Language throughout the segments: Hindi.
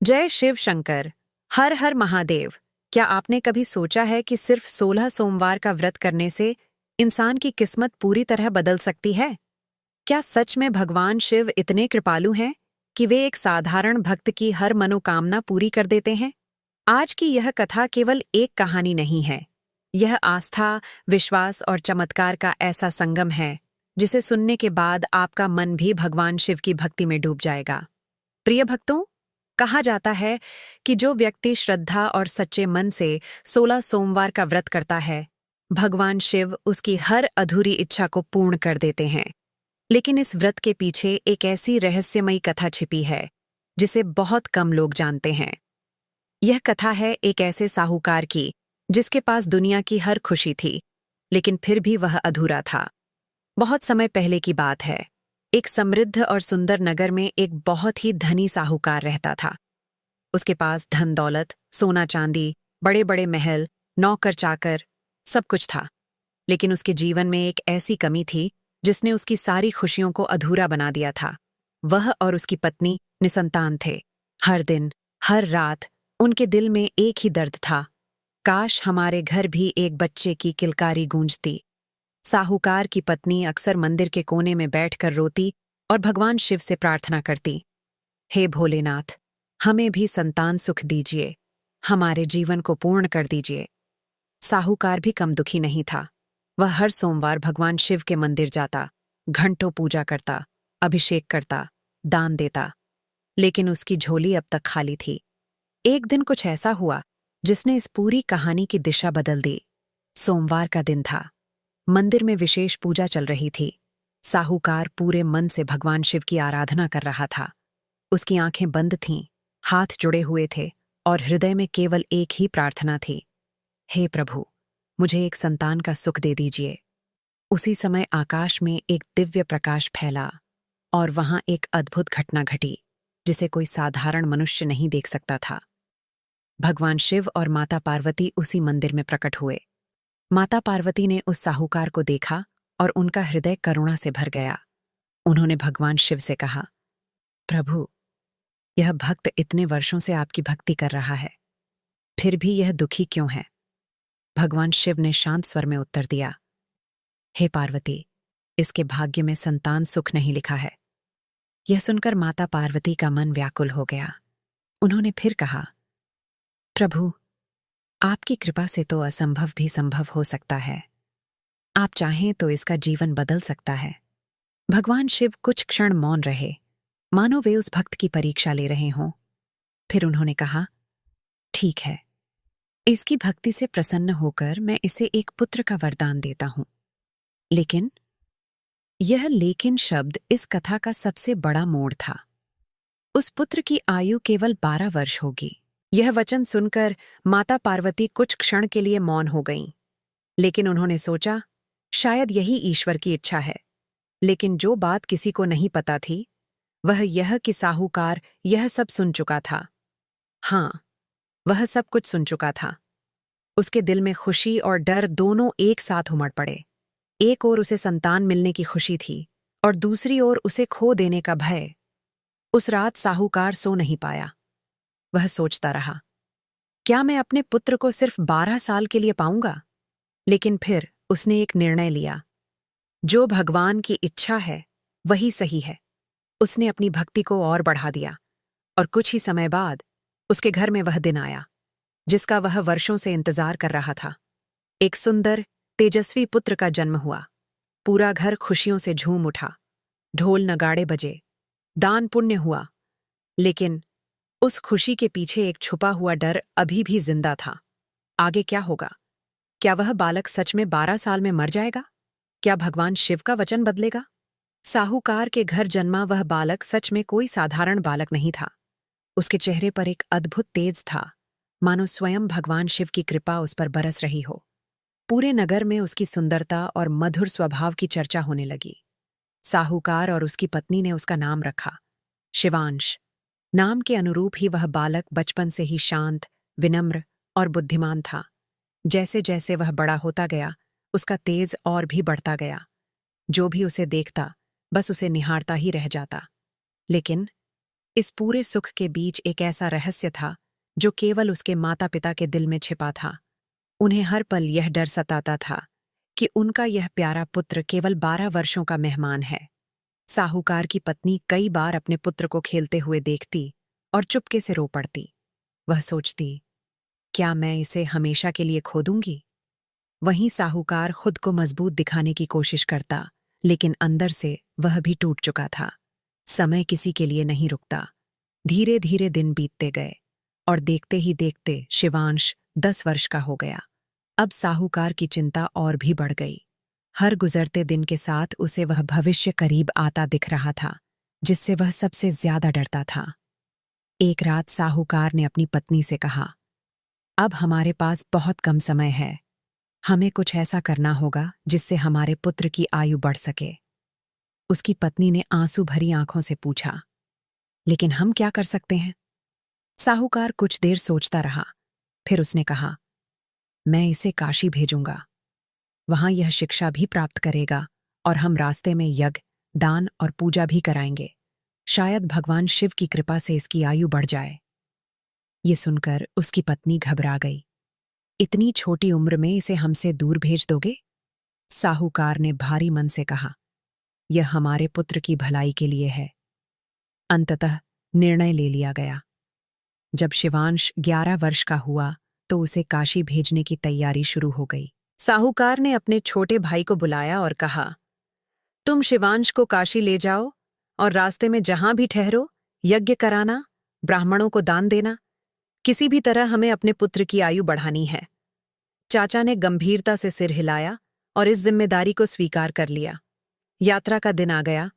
जय शिव शंकर। हर हर महादेव। क्या आपने कभी सोचा है कि सिर्फ 16 सोमवार का व्रत करने से इंसान की किस्मत पूरी तरह बदल सकती है? क्या सच में भगवान शिव इतने कृपालु हैं कि वे एक साधारण भक्त की हर मनोकामना पूरी कर देते हैं? आज की यह कथा केवल एक कहानी नहीं है। यह आस्था, विश्वास और चमत्कार का ऐसा संगम है जिसे सुनने के बाद आपका मन भी भगवान शिव की भक्ति में डूब जाएगा। प्रिय भक्तों, कहा जाता है कि जो व्यक्ति श्रद्धा और सच्चे मन से 16 सोमवार का व्रत करता है, भगवान शिव उसकी हर अधूरी इच्छा को पूर्ण कर देते हैं। लेकिन इस व्रत के पीछे एक ऐसी रहस्यमयी कथा छिपी है जिसे बहुत कम लोग जानते हैं। यह कथा है एक ऐसे साहूकार की जिसके पास दुनिया की हर खुशी थी, लेकिन फिर भी वह अधूरा था। बहुत समय पहले की बात है। एक समृद्ध और सुंदर नगर में एक बहुत ही धनी साहूकार रहता था। उसके पास धन दौलत, सोना चांदी, बड़े बड़े महल, नौकर चाकर, सब कुछ था। लेकिन उसके जीवन में एक ऐसी कमी थी जिसने उसकी सारी खुशियों को अधूरा बना दिया था। वह और उसकी पत्नी निसंतान थे। हर दिन, हर रात उनके दिल में एक ही दर्द था, काश हमारे घर भी एक बच्चे की किलकारी गूंजती। साहूकार की पत्नी अक्सर मंदिर के कोने में बैठकर रोती और भगवान शिव से प्रार्थना करती, हे भोलेनाथ, हमें भी संतान सुख दीजिए, हमारे जीवन को पूर्ण कर दीजिए। साहूकार भी कम दुखी नहीं था। वह हर सोमवार भगवान शिव के मंदिर जाता, घंटों पूजा करता, अभिषेक करता, दान देता, लेकिन उसकी झोली अब तक खाली थी। एक दिन कुछ ऐसा हुआ जिसने इस पूरी कहानी की दिशा बदल दी। सोमवार का दिन था। मंदिर में विशेष पूजा चल रही थी। साहूकार पूरे मन से भगवान शिव की आराधना कर रहा था। उसकी आंखें बंद थीं, हाथ जुड़े हुए थे और हृदय में केवल एक ही प्रार्थना थी, हे प्रभु, मुझे एक संतान का सुख दे दीजिए। उसी समय आकाश में एक दिव्य प्रकाश फैला और वहां एक अद्भुत घटना घटी जिसे कोई साधारण मनुष्य नहीं देख सकता था। भगवान शिव और माता पार्वती उसी मंदिर में प्रकट हुए। माता पार्वती ने उस साहूकार को देखा और उनका हृदय करुणा से भर गया। उन्होंने भगवान शिव से कहा, प्रभु, यह भक्त इतने वर्षों से आपकी भक्ति कर रहा है, फिर भी यह दुखी क्यों है? भगवान शिव ने शांत स्वर में उत्तर दिया, हे पार्वती, इसके भाग्य में संतान सुख नहीं लिखा है। यह सुनकर माता पार्वती का मन व्याकुल हो गया। उन्होंने फिर कहा, प्रभु, आपकी कृपा से तो असंभव भी संभव हो सकता है। आप चाहें तो इसका जीवन बदल सकता है। भगवान शिव कुछ क्षण मौन रहे, मानो वे उस भक्त की परीक्षा ले रहे हों। फिर उन्होंने कहा, ठीक है, इसकी भक्ति से प्रसन्न होकर मैं इसे एक पुत्र का वरदान देता हूं। लेकिन यह लेकिन शब्द इस कथा का सबसे बड़ा मोड़ था। उस पुत्र की आयु केवल 12 वर्ष होगी। यह वचन सुनकर माता पार्वती कुछ क्षण के लिए मौन हो गईं। लेकिन उन्होंने सोचा, शायद यही ईश्वर की इच्छा है। लेकिन जो बात किसी को नहीं पता थी, वह यह कि साहूकार यह सब सुन चुका था। हाँ, वह सब कुछ सुन चुका था। उसके दिल में खुशी और डर दोनों एक साथ उमड़ पड़े। एक ओर उसे संतान मिलने की खुशी थी और दूसरी ओर उसे खो देने का भय। उस रात साहूकार सो नहीं पाया। वह सोचता रहा, क्या मैं अपने पुत्र को सिर्फ 12 साल के लिए पाऊंगा? लेकिन फिर उसने एक निर्णय लिया, जो भगवान की इच्छा है वही सही है। उसने अपनी भक्ति को और बढ़ा दिया और कुछ ही समय बाद उसके घर में वह दिन आया जिसका वह वर्षों से इंतजार कर रहा था। एक सुंदर, तेजस्वी पुत्र का जन्म हुआ। पूरा घर खुशियों से झूम उठा। ढोल नगाड़े बजे, दान पुण्य हुआ। लेकिन उस खुशी के पीछे एक छुपा हुआ डर अभी भी जिंदा था। आगे क्या होगा? क्या वह बालक सच में 12 साल में मर जाएगा? क्या भगवान शिव का वचन बदलेगा? साहूकार के घर जन्मा वह बालक सच में कोई साधारण बालक नहीं था। उसके चेहरे पर एक अद्भुत तेज था, मानो स्वयं भगवान शिव की कृपा उस पर बरस रही हो। पूरे नगर में उसकी सुंदरता और मधुर स्वभाव की चर्चा होने लगी। साहूकार और उसकी पत्नी ने उसका नाम रखा शिवांश। नाम के अनुरूप ही वह बालक बचपन से ही शांत, विनम्र और बुद्धिमान था। जैसे जैसे वह बड़ा होता गया, उसका तेज और भी बढ़ता गया। जो भी उसे देखता, बस उसे निहारता ही रह जाता। लेकिन इस पूरे सुख के बीच एक ऐसा रहस्य था जो केवल उसके माता पिता के दिल में छिपा था। उन्हें हर पल यह डर सताता था कि उनका यह प्यारा पुत्र केवल 12 वर्षों का मेहमान है। साहूकार की पत्नी कई बार अपने पुत्र को खेलते हुए देखती और चुपके से रो पड़ती। वह सोचती, क्या मैं इसे हमेशा के लिए खो दूंगी? वहीं साहूकार खुद को मजबूत दिखाने की कोशिश करता, लेकिन अंदर से वह भी टूट चुका था। समय किसी के लिए नहीं रुकता। धीरे धीरे दिन बीतते गए और देखते ही देखते शिवांश 10 वर्ष का हो गया। अब साहूकार की चिंता और भी बढ़ गई। हर गुजरते दिन के साथ उसे वह भविष्य करीब आता दिख रहा था, जिससे वह सबसे ज्यादा डरता था। एक रात साहूकार ने अपनी पत्नी से कहा, अब हमारे पास बहुत कम समय है। हमें कुछ ऐसा करना होगा जिससे हमारे पुत्र की आयु बढ़ सके। उसकी पत्नी ने आंसू भरी आंखों से पूछा, लेकिन हम क्या कर सकते हैं? साहूकार कुछ देर सोचता रहा। फिर उसने कहा, मैं इसे काशी भेजूंगा। वहां यह शिक्षा भी प्राप्त करेगा और हम रास्ते में यज्ञ, दान और पूजा भी कराएंगे। शायद भगवान शिव की कृपा से इसकी आयु बढ़ जाए। ये सुनकर उसकी पत्नी घबरा गई। इतनी छोटी उम्र में इसे हमसे दूर भेज दोगे? साहूकार ने भारी मन से कहा, यह हमारे पुत्र की भलाई के लिए है। अंततः निर्णय ले लिया गया। जब शिवांश 11 वर्ष का हुआ तो उसे काशी भेजने की तैयारी शुरू हो गई। साहूकार ने अपने छोटे भाई को बुलाया और कहा, तुम शिवांश को काशी ले जाओ और रास्ते में जहां भी ठहरो यज्ञ कराना, ब्राह्मणों को दान देना। किसी भी तरह हमें अपने पुत्र की आयु बढ़ानी है। चाचा ने गंभीरता से सिर हिलाया और इस जिम्मेदारी को स्वीकार कर लिया। यात्रा का दिन आ गया।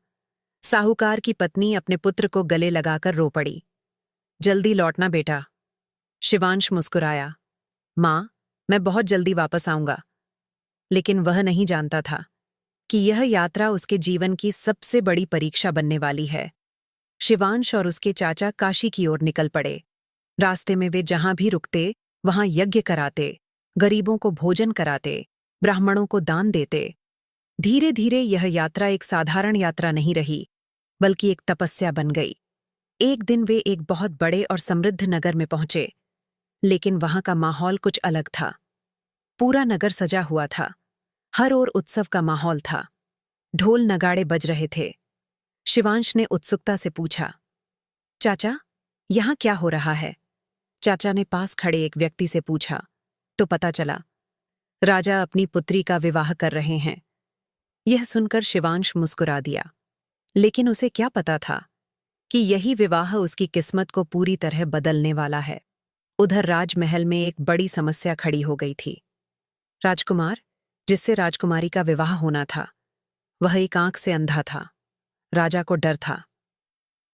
साहूकार की पत्नी अपने पुत्र को गले लगाकर रो पड़ी। जल्दी लौटना बेटा। शिवांश मुस्कुराया, मां, मैं बहुत जल्दी वापस आऊंगा। लेकिन वह नहीं जानता था कि यह यात्रा उसके जीवन की सबसे बड़ी परीक्षा बनने वाली है। शिवांश और उसके चाचा काशी की ओर निकल पड़े। रास्ते में वे जहां भी रुकते वहां यज्ञ कराते, गरीबों को भोजन कराते, ब्राह्मणों को दान देते। धीरे धीरे यह यात्रा एक साधारण यात्रा नहीं रही, बल्कि एक तपस्या बन गई। एक दिन वे एक बहुत बड़े और समृद्ध नगर में पहुंचे, लेकिन वहां का माहौल कुछ अलग था। पूरा नगर सजा हुआ था। हर ओर उत्सव का माहौल था। ढोल नगाड़े बज रहे थे। शिवांश ने उत्सुकता से पूछा, चाचा, यहां क्या हो रहा है? चाचा ने पास खड़े एक व्यक्ति से पूछा तो पता चला राजा अपनी पुत्री का विवाह कर रहे हैं। यह सुनकर शिवांश मुस्कुरा दिया, लेकिन उसे क्या पता था कि यही विवाह उसकी किस्मत को पूरी तरह बदलने वाला है। उधर राजमहल में एक बड़ी समस्या खड़ी हो गई थी। राजकुमार, जिससे राजकुमारी का विवाह होना था, वह एक आंख से अंधा था। राजा को डर था,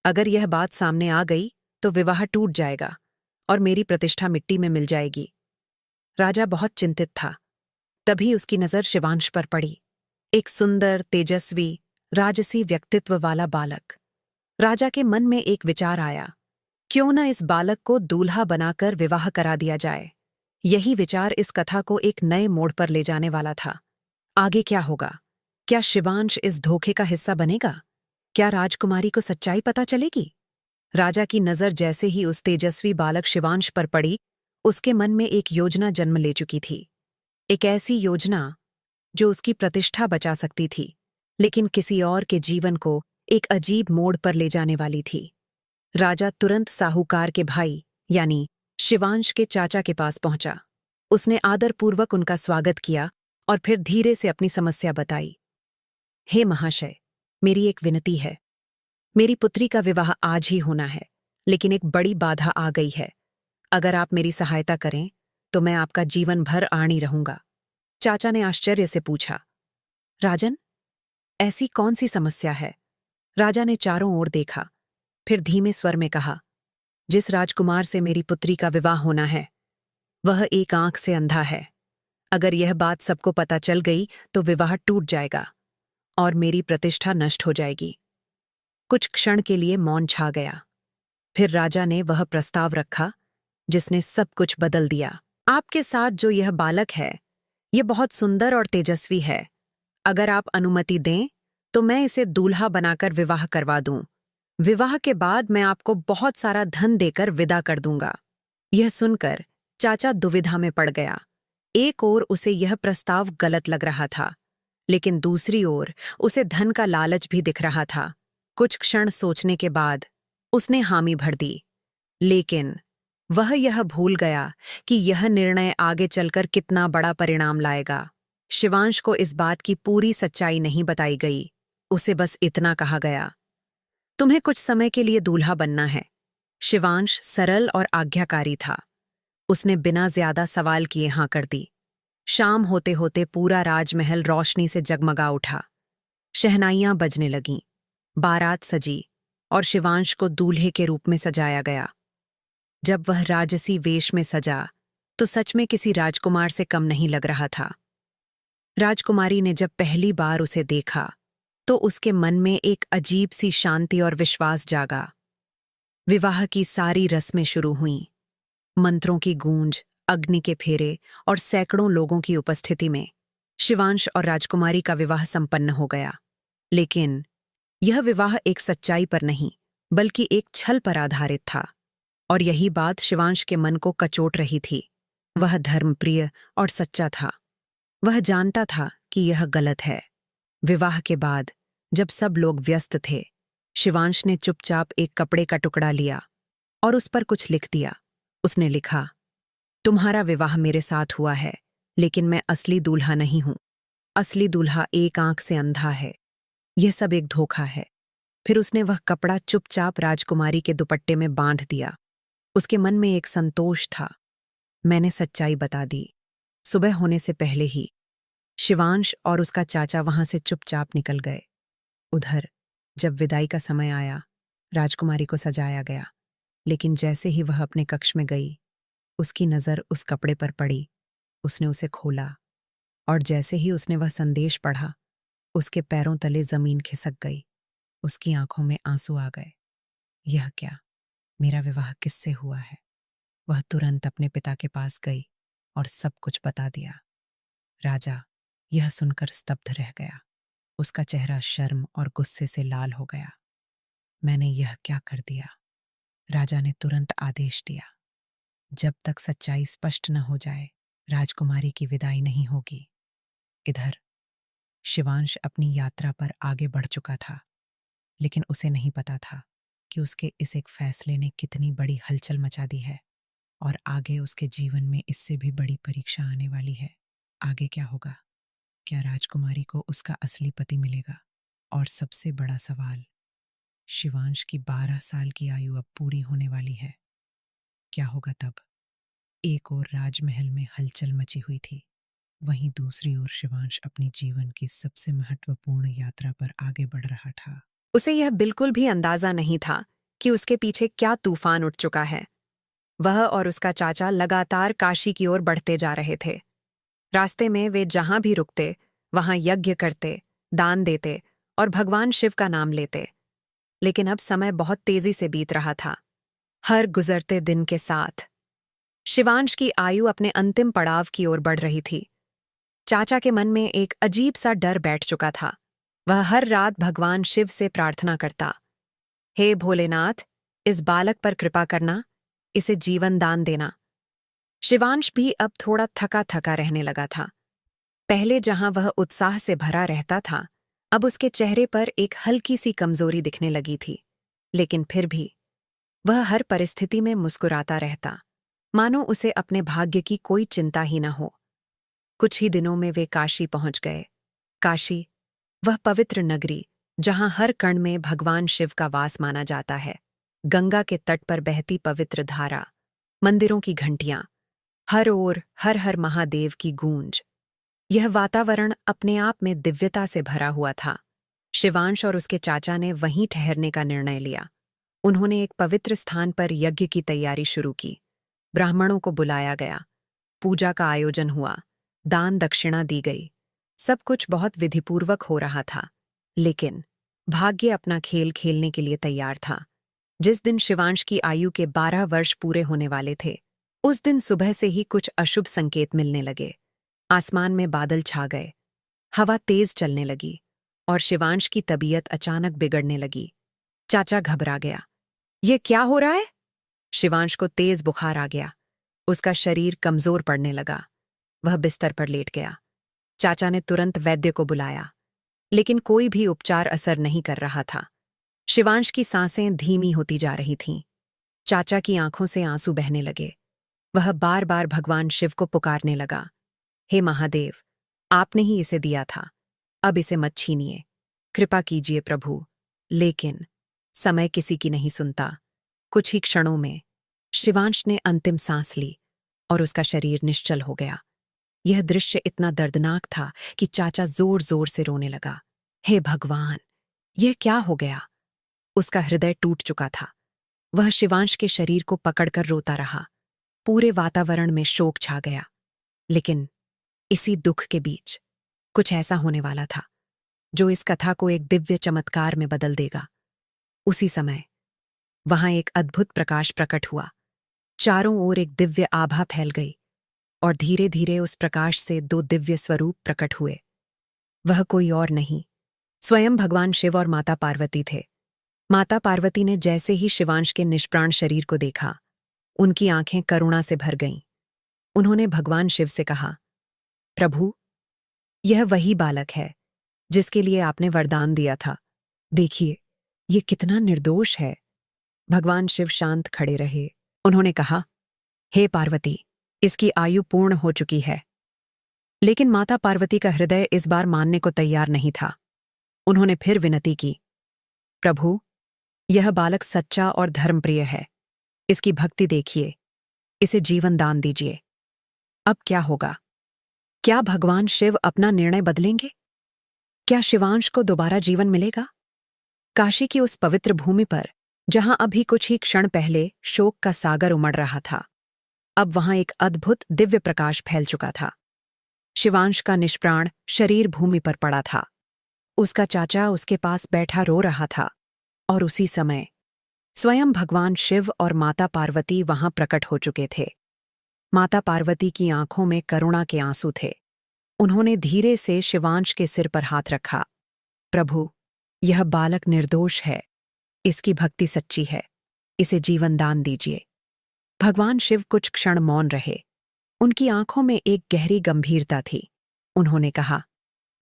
अगर यह बात सामने आ गई तो विवाह टूट जाएगा और मेरी प्रतिष्ठा मिट्टी में मिल जाएगी। राजा बहुत चिंतित था। तभी उसकी नजर शिवांश पर पड़ी, एक सुंदर, तेजस्वी, राजसी व्यक्तित्व वाला बालक। राजा के मन में एक विचार आया, क्यों न इस बालक को दूल्हा बनाकर विवाह करा दिया जाए। यही विचार इस कथा को एक नए मोड़ पर ले जाने वाला था। आगे क्या होगा? क्या शिवांश इस धोखे का हिस्सा बनेगा? क्या राजकुमारी को सच्चाई पता चलेगी? राजा की नजर जैसे ही उस तेजस्वी बालक शिवांश पर पड़ी, उसके मन में एक योजना जन्म ले चुकी थी। एक ऐसी योजना जो उसकी प्रतिष्ठा बचा सकती थी, लेकिन किसी और के जीवन को एक अजीब मोड़ पर ले जाने वाली थी। राजा तुरंत साहूकार के भाई यानी शिवांश के चाचा के पास पहुंचा। उसने आदरपूर्वक उनका स्वागत किया और फिर धीरे से अपनी समस्या बताई। हे महाशय, मेरी एक विनती है। मेरी पुत्री का विवाह आज ही होना है, लेकिन एक बड़ी बाधा आ गई है। अगर आप मेरी सहायता करें तो मैं आपका जीवन भर आनी रहूंगा। चाचा ने आश्चर्य से पूछा, राजन, ऐसी कौन सी समस्या है? राजा ने चारों ओर देखा, फिर धीमे स्वर में कहा, जिस राजकुमार से मेरी पुत्री का विवाह होना है, वह एक आंख से अंधा है। अगर यह बात सबको पता चल गई तो विवाह टूट जाएगा और मेरी प्रतिष्ठा नष्ट हो जाएगी। कुछ क्षण के लिए मौन छा गया। फिर राजा ने वह प्रस्ताव रखा जिसने सब कुछ बदल दिया। आपके साथ जो यह बालक है, यह बहुत सुंदर और तेजस्वी है। अगर आप अनुमति दें तो मैं इसे दूल्हा बनाकर विवाह करवा दूं। विवाह के बाद मैं आपको बहुत सारा धन देकर विदा कर दूंगा। यह सुनकर चाचा दुविधा में पड़ गया। एक ओर उसे यह प्रस्ताव गलत लग रहा था, लेकिन दूसरी ओर उसे धन का लालच भी दिख रहा था। कुछ क्षण सोचने के बाद उसने हामी भर दी, लेकिन वह यह भूल गया कि यह निर्णय आगे चलकर कितना बड़ा परिणाम लाएगा। शिवांश को इस बात की पूरी सच्चाई नहीं बताई गई। उसे बस इतना कहा गया, तुम्हें कुछ समय के लिए दूल्हा बनना है। शिवांश सरल और आज्ञाकारी था। उसने बिना ज्यादा सवाल किए हाँ कर दी। शाम होते होते पूरा राजमहल रोशनी से जगमगा उठा। शहनाइयां बजने लगीं, बारात सजी और शिवांश को दूल्हे के रूप में सजाया गया। जब वह राजसी वेश में सजा तो सच में किसी राजकुमार से कम नहीं लग रहा था। राजकुमारी ने जब पहली बार उसे देखा तो उसके मन में एक अजीब सी शांति और विश्वास जागा। विवाह की सारी रस्में शुरू हुईं। मंत्रों की गूंज, अग्नि के फेरे और सैकड़ों लोगों की उपस्थिति में शिवांश और राजकुमारी का विवाह संपन्न हो गया। लेकिन यह विवाह एक सच्चाई पर नहीं, बल्कि एक छल पर आधारित था। और यही बात शिवांश के मन को कचोट रही थी। वह धर्मप्रिय और सच्चा था। वह जानता था कि यह गलत है। विवाह के बाद जब सब लोग व्यस्त थे, शिवांश ने चुपचाप एक कपड़े का टुकड़ा लिया और उस पर कुछ लिख दिया। उसने लिखा, तुम्हारा विवाह मेरे साथ हुआ है, लेकिन मैं असली दूल्हा नहीं हूं। असली दूल्हा एक आंख से अंधा है। यह सब एक धोखा है। फिर उसने वह कपड़ा चुपचाप राजकुमारी के दुपट्टे में बांध दिया। उसके मन में एक संतोष था, मैंने सच्चाई बता दी। सुबह होने से पहले ही शिवांश और उसका चाचा वहां से चुपचाप निकल गए। उधर जब विदाई का समय आया, राजकुमारी को सजाया गया, लेकिन जैसे ही वह अपने कक्ष में गई, उसकी नजर उस कपड़े पर पड़ी। उसने उसे खोला और जैसे ही उसने वह संदेश पढ़ा, उसके पैरों तले जमीन खिसक गई। उसकी आंखों में आंसू आ गए। यह क्या? मेरा विवाह किससे हुआ है? वह तुरंत अपने पिता के पास गई और सब कुछ बता दिया। राजा यह सुनकर स्तब्ध रह गया। उसका चेहरा शर्म और गुस्से से लाल हो गया। मैंने यह क्या कर दिया? राजा ने तुरंत आदेश दिया, जब तक सच्चाई स्पष्ट न हो जाए, राजकुमारी की विदाई नहीं होगी। इधर शिवांश अपनी यात्रा पर आगे बढ़ चुका था, लेकिन उसे नहीं पता था कि उसके इस एक फैसले ने कितनी बड़ी हलचल मचा दी है और आगे उसके जीवन में इससे भी बड़ी परीक्षा आने वाली है। आगे क्या होगा? क्या राजकुमारी को उसका असली पति मिलेगा? और सबसे बड़ा सवाल, शिवांश की 12 साल की आयु अब पूरी होने वाली है। क्या होगा तब? एक ओर राजमहल में हलचल मची हुई थी, वहीं दूसरी ओर शिवांश अपनी जीवन की सबसे महत्वपूर्ण यात्रा पर आगे बढ़ रहा था। उसे यह बिल्कुल भी अंदाजा नहीं था कि उसके पीछे क्या तूफान उठ चुका है। वह और उसका चाचा लगातार काशी की ओर बढ़ते जा रहे थे। रास्ते में वे जहां भी रुकते, वहां यज्ञ करते, दान देते और भगवान शिव का नाम लेते। लेकिन अब समय बहुत तेजी से बीत रहा था। हर गुजरते दिन के साथ शिवांश की आयु अपने अंतिम पड़ाव की ओर बढ़ रही थी। चाचा के मन में एक अजीब सा डर बैठ चुका था। वह हर रात भगवान शिव से प्रार्थना करता, हे भोलेनाथ, इस बालक पर कृपा करना, इसे जीवन दान देना। शिवांश भी अब थोड़ा थका थका रहने लगा था। पहले जहां वह उत्साह से भरा रहता था, अब उसके चेहरे पर एक हल्की सी कमजोरी दिखने लगी थी। लेकिन फिर भी वह हर परिस्थिति में मुस्कुराता रहता, मानो उसे अपने भाग्य की कोई चिंता ही न हो। कुछ ही दिनों में वे काशी पहुंच गए। काशी, वह पवित्र नगरी जहां हर कण में भगवान शिव का वास माना जाता है। गंगा के तट पर बहती पवित्र धारा, मंदिरों की घंटियां, हर ओर हर हर महादेव की गूंज। यह वातावरण अपने आप में दिव्यता से भरा हुआ था। शिवांश और उसके चाचा ने वहीं ठहरने का निर्णय लिया। उन्होंने एक पवित्र स्थान पर यज्ञ की तैयारी शुरू की। ब्राह्मणों को बुलाया गया, पूजा का आयोजन हुआ, दान दक्षिणा दी गई। सब कुछ बहुत विधिपूर्वक हो रहा था। लेकिन भाग्य अपना खेल खेलने के लिए तैयार था। जिस दिन शिवांश की आयु के 12 वर्ष पूरे होने वाले थे, उस दिन सुबह से ही कुछ अशुभ संकेत मिलने लगे। आसमान में बादल छा गए, हवा तेज चलने लगी और शिवांश की तबीयत अचानक बिगड़ने लगी। चाचा घबरा गया। ये क्या हो रहा है? शिवांश को तेज बुखार आ गया। उसका शरीर कमजोर पड़ने लगा। वह बिस्तर पर लेट गया। चाचा ने तुरंत वैद्य को बुलाया, लेकिन कोई भी उपचार असर नहीं कर रहा था। शिवांश की सांसें धीमी होती जा रही थीं। चाचा की आंखों से आंसू बहने लगे। वह बार बार भगवान शिव को पुकारने लगा, हे महादेव, आपने ही इसे दिया था, अब इसे मत छीनिए, कृपा कीजिए प्रभु। लेकिन समय किसी की नहीं सुनता। कुछ ही क्षणों में शिवांश ने अंतिम सांस ली और उसका शरीर निश्चल हो गया। यह दृश्य इतना दर्दनाक था कि चाचा जोर जोर से रोने लगा। हे भगवान, यह क्या हो गया? उसका हृदय टूट चुका था। वह शिवांश के शरीर को पकड़कर रोता रहा। पूरे वातावरण में शोक छा गया। लेकिन इसी दुख के बीच कुछ ऐसा होने वाला था जो इस कथा को एक दिव्य चमत्कार में बदल देगा। उसी समय वहां एक अद्भुत प्रकाश प्रकट हुआ। चारों ओर एक दिव्य आभा फैल गई और धीरे धीरे उस प्रकाश से दो दिव्य स्वरूप प्रकट हुए। वह कोई और नहीं, स्वयं भगवान शिव और माता पार्वती थे। माता पार्वती ने जैसे ही शिवांश के निष्प्राण शरीर को देखा, उनकी आंखें करुणा से भर गईं। उन्होंने भगवान शिव से कहा, प्रभु, यह वही बालक है जिसके लिए आपने वरदान दिया था। देखिए, ये कितना निर्दोष है। भगवान शिव शांत खड़े रहे। उन्होंने कहा, हे पार्वती, इसकी आयु पूर्ण हो चुकी है। लेकिन माता पार्वती का हृदय इस बार मानने को तैयार नहीं था। उन्होंने फिर विनती की, प्रभु, यह बालक सच्चा और धर्मप्रिय है। इसकी भक्ति देखिए, इसे जीवन दान दीजिए। अब क्या होगा? क्या भगवान शिव अपना निर्णय बदलेंगे? क्या शिवांश को दोबारा जीवन मिलेगा? काशी की उस पवित्र भूमि पर, जहां अभी कुछ ही क्षण पहले शोक का सागर उमड़ रहा था, अब वहां एक अद्भुत दिव्य प्रकाश फैल चुका था। शिवांश का निष्प्राण शरीर भूमि पर पड़ा था। उसका चाचा उसके पास बैठा रो रहा था और उसी समय स्वयं भगवान शिव और माता पार्वती वहां प्रकट हो चुके थे। माता पार्वती की आंखों में करुणा के आंसू थे। उन्होंने धीरे से शिवांश के सिर पर हाथ रखा। प्रभु, यह बालक निर्दोष है, इसकी भक्ति सच्ची है, इसे जीवन दान दीजिए। भगवान शिव कुछ क्षण मौन रहे। उनकी आंखों में एक गहरी गंभीरता थी। उन्होंने कहा,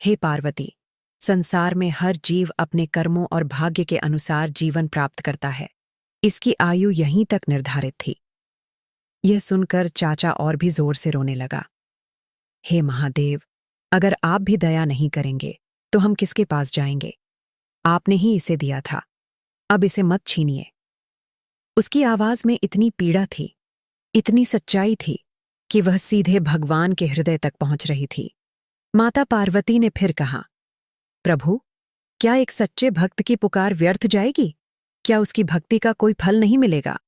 हे पार्वती, संसार में हर जीव अपने कर्मों और भाग्य के अनुसार जीवन प्राप्त करता है। इसकी आयु यहीं तक निर्धारित थी। यह सुनकर चाचा और भी जोर से रोने लगा। हे महादेव, अगर आप भी दया नहीं करेंगे तो हम किसके पास जाएंगे? आपने ही इसे दिया था, अब इसे मत छीनिए। उसकी आवाज में इतनी पीड़ा थी, इतनी सच्चाई थी कि वह सीधे भगवान के हृदय तक पहुंच रही थी। माता पार्वती ने फिर कहा, प्रभु, क्या एक सच्चे भक्त की पुकार व्यर्थ जाएगी? क्या उसकी भक्ति का कोई फल नहीं मिलेगा?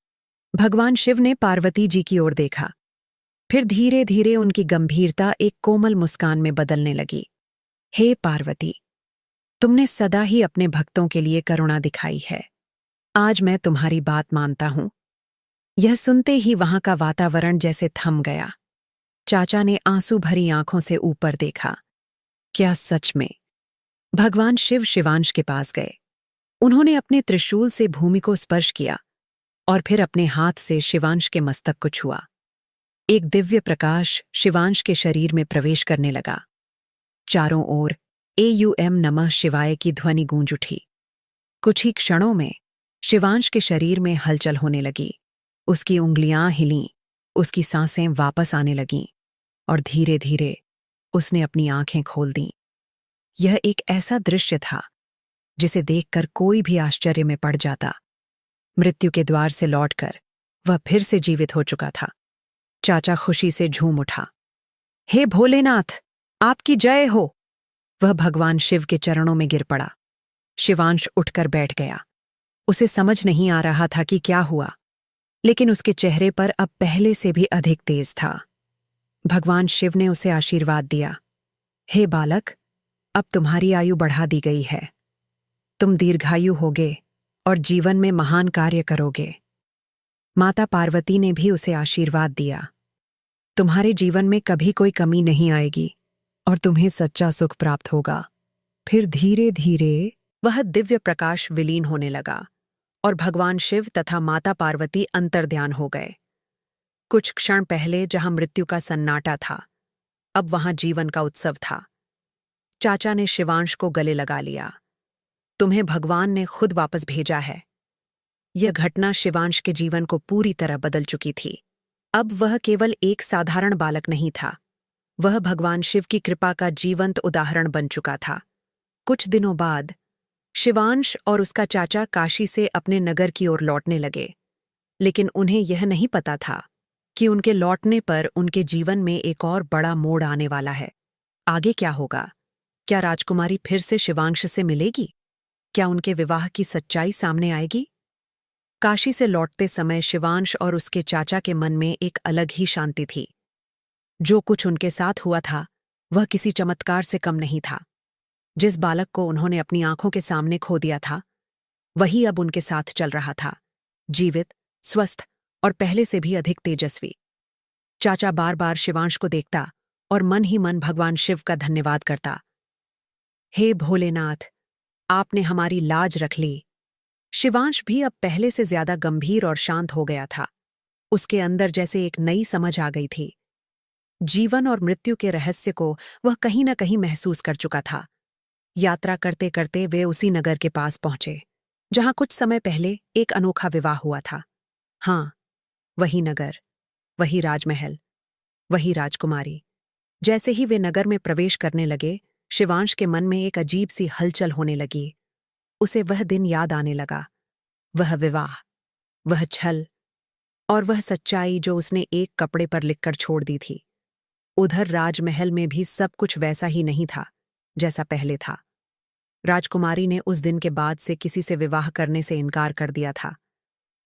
भगवान शिव ने पार्वती जी की ओर देखा। फिर धीरे धीरे उनकी गंभीरता एक कोमल मुस्कान में बदलने लगी। हे पार्वती, तुमने सदा ही अपने भक्तों के लिए करुणा दिखाई है। आज मैं तुम्हारी बात मानता हूं। यह सुनते ही वहां का वातावरण जैसे थम गया। चाचा ने आंसू भरी आंखों से ऊपर देखा। क्या सच में? भगवान शिव शिवांश के पास गए। उन्होंने अपने त्रिशूल से भूमि को स्पर्श किया और फिर अपने हाथ से शिवांश के मस्तक को छुआ। एक दिव्य प्रकाश शिवांश के शरीर में प्रवेश करने लगा। चारों ओर एयूएम नमः शिवाय की ध्वनि गूंज उठी। कुछ ही क्षणों में शिवांश के शरीर में हलचल होने लगी। उसकी उंगलियां हिलीं, उसकी सांसें वापस आने लगीं और धीरे धीरे उसने अपनी आंखें खोल दीं। यह एक ऐसा दृश्य था जिसे देखकर कोई भी आश्चर्य में पड़ जाता। मृत्यु के द्वार से लौटकर वह फिर से जीवित हो चुका था। चाचा खुशी से झूम उठा। हे भोलेनाथ, आपकी जय हो! वह भगवान शिव के चरणों में गिर पड़ा। शिवांश उठकर बैठ गया। उसे समझ नहीं आ रहा था कि क्या हुआ, लेकिन उसके चेहरे पर अब पहले से भी अधिक तेज था। भगवान शिव ने उसे आशीर्वाद दिया। हे बालक, अब तुम्हारी आयु बढ़ा दी गई है। तुम दीर्घायु होगे और जीवन में महान कार्य करोगे। माता पार्वती ने भी उसे आशीर्वाद दिया। तुम्हारे जीवन में कभी कोई कमी नहीं आएगी और तुम्हें सच्चा सुख प्राप्त होगा। फिर धीरे धीरे वह दिव्य प्रकाश विलीन होने लगा और भगवान शिव तथा माता पार्वती अंतर्ध्यान हो गए। कुछ क्षण पहले जहां मृत्यु का सन्नाटा था, अब वहां जीवन का उत्सव था। चाचा ने शिवांश को गले लगा लिया। तुम्हें भगवान ने खुद वापस भेजा है। यह घटना शिवांश के जीवन को पूरी तरह बदल चुकी थी। अब वह केवल एक साधारण बालक नहीं था, वह भगवान शिव की कृपा का जीवंत उदाहरण बन चुका था। कुछ दिनों बाद शिवांश और उसका चाचा काशी से अपने नगर की ओर लौटने लगे, लेकिन उन्हें यह नहीं पता था कि उनके लौटने पर उनके जीवन में एक और बड़ा मोड़ आने वाला है। आगे क्या होगा? क्या राजकुमारी फिर से शिवांश से मिलेगी? क्या उनके विवाह की सच्चाई सामने आएगी? काशी से लौटते समय शिवांश और उसके चाचा के मन में एक अलग ही शांति थी। जो कुछ उनके साथ हुआ था वह किसी चमत्कार से कम नहीं था। जिस बालक को उन्होंने अपनी आंखों के सामने खो दिया था, वही अब उनके साथ चल रहा था, जीवित, स्वस्थ और पहले से भी अधिक तेजस्वी। चाचा बार बार शिवांश को देखता और मन ही मन भगवान शिव का धन्यवाद करता। हे भोलेनाथ, आपने हमारी लाज रख ली। शिवांश भी अब पहले से ज्यादा गंभीर और शांत हो गया था। उसके अंदर जैसे एक नई समझ आ गई थी। जीवन और मृत्यु के रहस्य को वह कहीं न कहीं महसूस कर चुका था। यात्रा करते करते वे उसी नगर के पास पहुंचे जहां कुछ समय पहले एक अनोखा विवाह हुआ था। हाँ, वही नगर, वही राजमहल, वही राजकुमारी। जैसे ही वे नगर में प्रवेश करने लगे, शिवांश के मन में एक अजीब सी हलचल होने लगी। उसे वह दिन याद आने लगा, वह विवाह, वह छल और वह सच्चाई जो उसने एक कपड़े पर लिखकर छोड़ दी थी। उधर राजमहल में भी सब कुछ वैसा ही नहीं था जैसा पहले था। राजकुमारी ने उस दिन के बाद से किसी से विवाह करने से इनकार कर दिया था।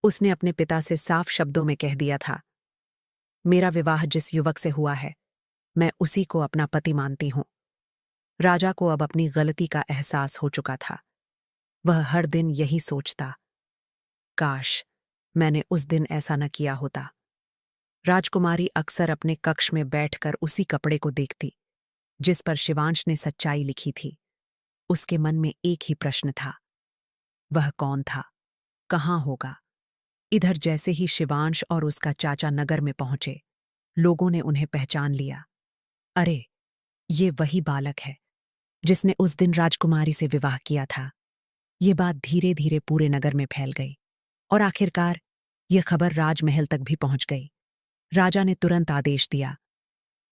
उसने अपने पिता से साफ शब्दों में कह दिया था, मेरा विवाह जिस युवक से हुआ है, मैं उसी को अपना पति मानती हूं। राजा को अब अपनी गलती का एहसास हो चुका था। वह हर दिन यही सोचता, काश मैंने उस दिन ऐसा न किया होता। राजकुमारी अक्सर अपने कक्ष में बैठकर उसी कपड़े को देखती जिस पर शिवांश ने सच्चाई लिखी थी। उसके मन में एक ही प्रश्न था, वह कौन था, कहाँ होगा? इधर जैसे ही शिवांश और उसका चाचा नगर में पहुंचे, लोगों ने उन्हें पहचान लिया। अरे, ये वही बालक है जिसने उस दिन राजकुमारी से विवाह किया था। ये बात धीरे धीरे पूरे नगर में फैल गई और आखिरकार ये खबर राजमहल तक भी पहुंच गई। राजा ने तुरंत आदेश दिया,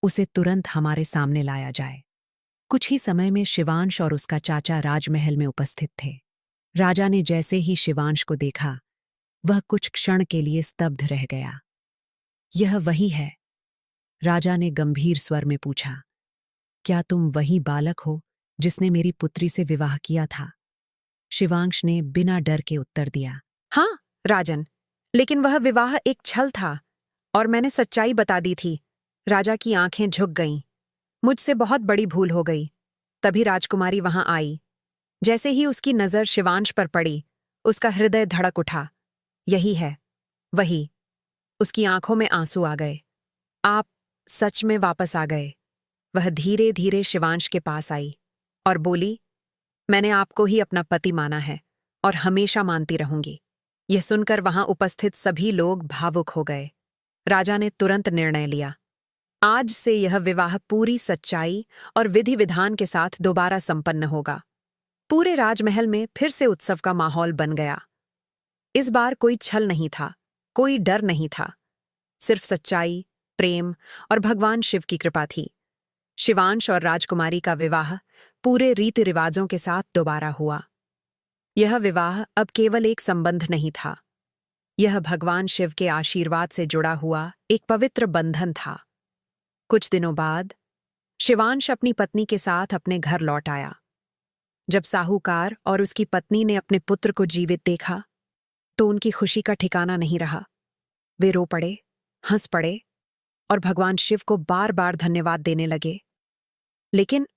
उसे तुरंत हमारे सामने लाया जाए। कुछ ही समय में शिवांश और उसका चाचा राजमहल में उपस्थित थे। राजा ने जैसे ही शिवांश को देखा, वह कुछ क्षण के लिए स्तब्ध रह गया। यह वही है? राजा ने गंभीर स्वर में पूछा, क्या तुम वही बालक हो जिसने मेरी पुत्री से विवाह किया था? शिवांश ने बिना डर के उत्तर दिया, हाँ राजन, लेकिन वह विवाह एक छल था और मैंने सच्चाई बता दी थी। राजा की आंखें झुक गईं। मुझसे बहुत बड़ी भूल हो गई। तभी राजकुमारी वहां आई। जैसे ही उसकी नजर शिवांश पर पड़ी, उसका हृदय धड़क उठा। यही है, वही। उसकी आंखों में आंसू आ गए। आप सच में वापस आ गए। वह धीरे धीरे शिवांश के पास आई और बोली, मैंने आपको ही अपना पति माना है और हमेशा मानती रहूंगी। यह सुनकर वहां उपस्थित सभी लोग भावुक हो गए। राजा ने तुरंत निर्णय लिया, आज से यह विवाह पूरी सच्चाई और विधि विधान के साथ दोबारा संपन्न होगा। पूरे राजमहल में फिर से उत्सव का माहौल बन गया। इस बार कोई छल नहीं था, कोई डर नहीं था, सिर्फ सच्चाई, प्रेम और भगवान शिव की कृपा थी। शिवांश और राजकुमारी का विवाह पूरे रीति रिवाजों के साथ दोबारा हुआ। यह विवाह अब केवल एक संबंध नहीं था, यह भगवान शिव के आशीर्वाद से जुड़ा हुआ एक पवित्र बंधन था। कुछ दिनों बाद शिवांश अपनी पत्नी के साथ अपने घर लौट आया। जब साहूकार और उसकी पत्नी ने अपने पुत्र को जीवित देखा, तो उनकी खुशी का ठिकाना नहीं रहा। वे रो पड़े, हंस पड़े और भगवान शिव को बार बार धन्यवाद देने लगे। लेकिन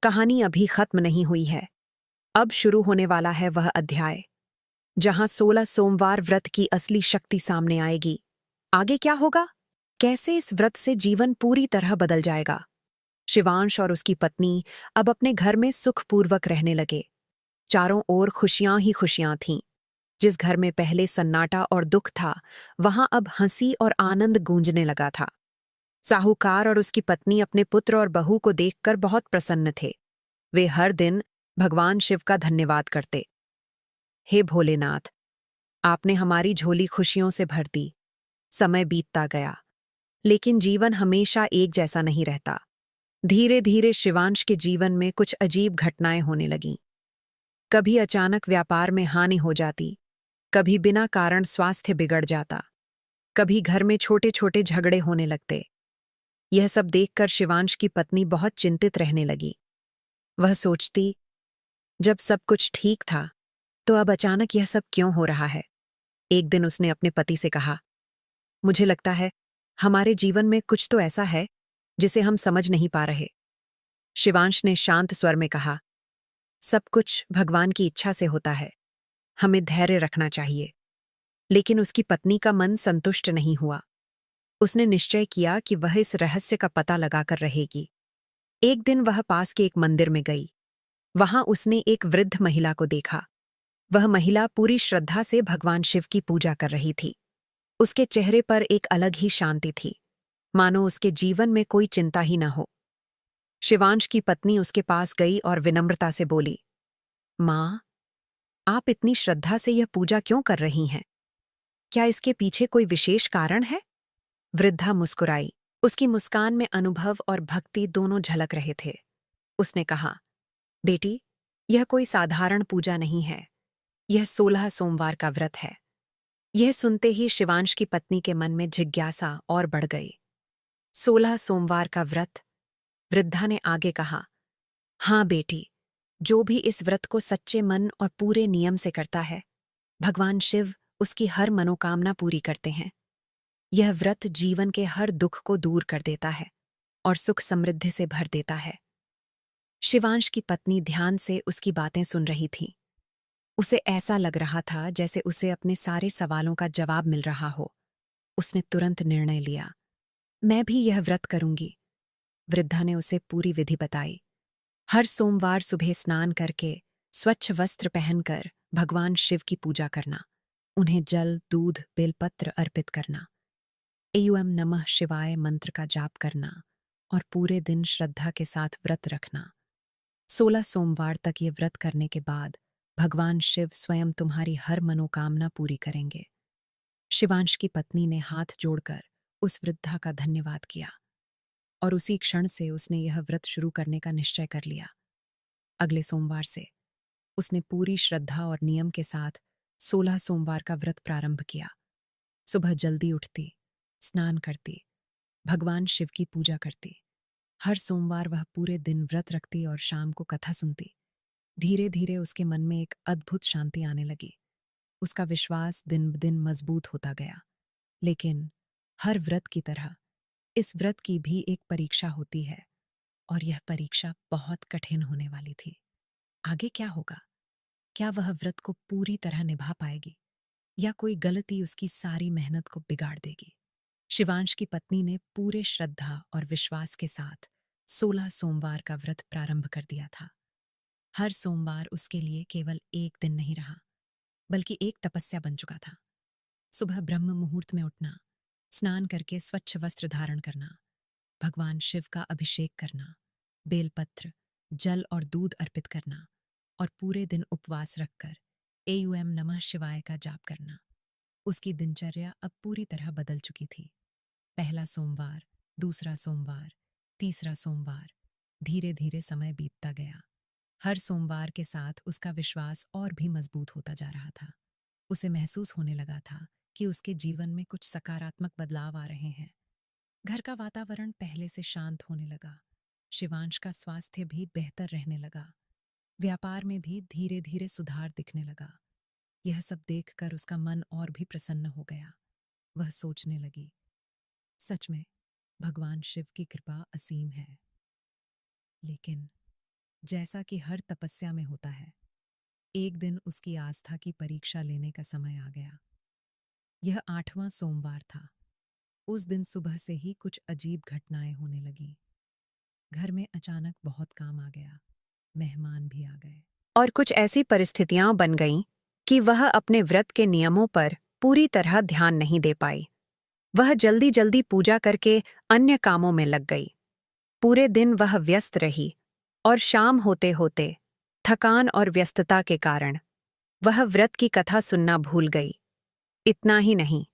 कहानी अभी खत्म नहीं हुई है। अब शुरू होने वाला है वह अध्याय जहां 16 सोमवार व्रत की असली शक्ति सामने आएगी। आगे क्या होगा? कैसे इस व्रत से जीवन पूरी तरह बदल जाएगा? शिवांश और उसकी पत्नी अब अपने घर में सुखपूर्वक रहने लगे। चारों ओर खुशियां ही खुशियां थीं। जिस घर में पहले सन्नाटा और दुख था, वहां अब हंसी और आनंद गूंजने लगा था। साहूकार और उसकी पत्नी अपने पुत्र और बहू को देखकर बहुत प्रसन्न थे। वे हर दिन भगवान शिव का धन्यवाद करते। हे भोलेनाथ, आपने हमारी झोली खुशियों से भर दी। समय बीतता गया, लेकिन जीवन हमेशा एक जैसा नहीं रहता। धीरे धीरे शिवांश के जीवन में कुछ अजीब घटनाएं होने लगीं। कभी अचानक व्यापार में हानि हो जाती, कभी बिना कारण स्वास्थ्य बिगड़ जाता, कभी घर में छोटे छोटे झगड़े होने लगते। यह सब देखकर शिवांश की पत्नी बहुत चिंतित रहने लगी। वह सोचती, जब सब कुछ ठीक था, तो अब अचानक यह सब क्यों हो रहा है। एक दिन उसने अपने पति से कहा, मुझे लगता है हमारे जीवन में कुछ तो ऐसा है जिसे हम समझ नहीं पा रहे। शिवांश ने शांत स्वर में कहा, सब कुछ भगवान की इच्छा से होता है, हमें धैर्य रखना चाहिए। लेकिन उसकी पत्नी का मन संतुष्ट नहीं हुआ। उसने निश्चय किया कि वह इस रहस्य का पता लगाकर रहेगी। एक दिन वह पास के एक मंदिर में गई। वहां उसने एक वृद्ध महिला को देखा। वह महिला पूरी श्रद्धा से भगवान शिव की पूजा कर रही थी। उसके चेहरे पर एक अलग ही शांति थी, मानो उसके जीवन में कोई चिंता ही न हो। शिवांश की पत्नी उसके पास गई और विनम्रता से बोली, माँ, आप इतनी श्रद्धा से यह पूजा क्यों कर रही हैं? क्या इसके पीछे कोई विशेष कारण है? वृद्धा मुस्कुराई। उसकी मुस्कान में अनुभव और भक्ति दोनों झलक रहे थे। उसने कहा, बेटी, यह कोई साधारण पूजा नहीं है, यह 16 सोमवार का व्रत है। यह सुनते ही शिवांश की पत्नी के मन में जिज्ञासा और बढ़ गई। 16 सोमवार का व्रत? वृद्धा ने आगे कहा, हाँ बेटी, जो भी इस व्रत को सच्चे मन और पूरे नियम से करता है, भगवान शिव उसकी हर मनोकामना पूरी करते हैं। यह व्रत जीवन के हर दुख को दूर कर देता है और सुख समृद्धि से भर देता है। शिवांश की पत्नी ध्यान से उसकी बातें सुन रही थी। उसे ऐसा लग रहा था जैसे उसे अपने सारे सवालों का जवाब मिल रहा हो। उसने तुरंत निर्णय लिया, मैं भी यह व्रत करूंगी। वृद्धा ने उसे पूरी विधि बताई। हर सोमवार सुबह स्नान करके स्वच्छ वस्त्र पहनकर भगवान शिव की पूजा करना, उन्हें जल, दूध, बेलपत्र अर्पित करना, एयूएम नमः शिवाय मंत्र का जाप करना और पूरे दिन श्रद्धा के साथ व्रत रखना। 16 सोमवार तक ये व्रत करने के बाद भगवान शिव स्वयं तुम्हारी हर मनोकामना पूरी करेंगे। शिवांश की पत्नी ने हाथ जोड़कर उस वृद्धा का धन्यवाद किया और उसी क्षण से उसने यह व्रत शुरू करने का निश्चय कर लिया। अगले सोमवार से उसने पूरी श्रद्धा और नियम के साथ 16 सोमवार का व्रत प्रारंभ किया। सुबह जल्दी उठती, स्नान करती, भगवान शिव की पूजा करती। हर सोमवार वह पूरे दिन व्रत रखती और शाम को कथा सुनती। धीरे धीरे उसके मन में एक अद्भुत शांति आने लगी। उसका विश्वास दिन ब दिन मजबूत होता गया। लेकिन हर व्रत की तरह इस व्रत की भी एक परीक्षा होती है, और यह परीक्षा बहुत कठिन होने वाली थी। आगे क्या होगा? क्या वह व्रत को पूरी तरह निभा पाएगी या कोई गलती उसकी सारी मेहनत को बिगाड़ देगी? शिवांश की पत्नी ने पूरे श्रद्धा और विश्वास के साथ 16 सोमवार का व्रत प्रारंभ कर दिया था। हर सोमवार उसके लिए केवल एक दिन नहीं रहा, बल्कि एक तपस्या बन चुका था। सुबह ब्रह्म मुहूर्त में उठना, स्नान करके स्वच्छ वस्त्र धारण करना, भगवान शिव का अभिषेक करना, बेलपत्र, जल और दूध अर्पित करना और पूरे दिन उपवास रखकर एयूएम नमः शिवाय का जाप करना। उसकी दिनचर्या अब पूरी तरह बदल चुकी थी। पहला सोमवार, दूसरा सोमवार, तीसरा सोमवार, धीरे धीरे समय बीतता गया। हर सोमवार के साथ उसका विश्वास और भी मजबूत होता जा रहा था। उसे महसूस होने लगा था कि उसके जीवन में कुछ सकारात्मक बदलाव आ रहे हैं। घर का वातावरण पहले से शांत होने लगा। शिवांश का स्वास्थ्य भी बेहतर रहने लगा। व्यापार में भी धीरे धीरे सुधार दिखने लगा। यह सब देखकर उसका मन और भी प्रसन्न हो गया। वह सोचने लगी, सच में भगवान शिव की कृपा असीम है। लेकिन जैसा कि हर तपस्या में होता है, एक दिन उसकी आस्था की परीक्षा लेने का समय आ गया। यह 8वां सोमवार था। उस दिन सुबह से ही कुछ अजीब घटनाएं होने लगीं। घर में अचानक बहुत काम आ गया, मेहमान भी आ गए और कुछ ऐसी परिस्थितियां बन गईं कि वह अपने व्रत के नियमों पर पूरी तरह ध्यान नहीं दे पाई। वह जल्दी जल्दी पूजा करके अन्य कामों में लग गई। पूरे दिन वह व्यस्त रही और शाम होते होते थकान और व्यस्तता के कारण वह व्रत की कथा सुनना भूल गई। इतना ही नहीं,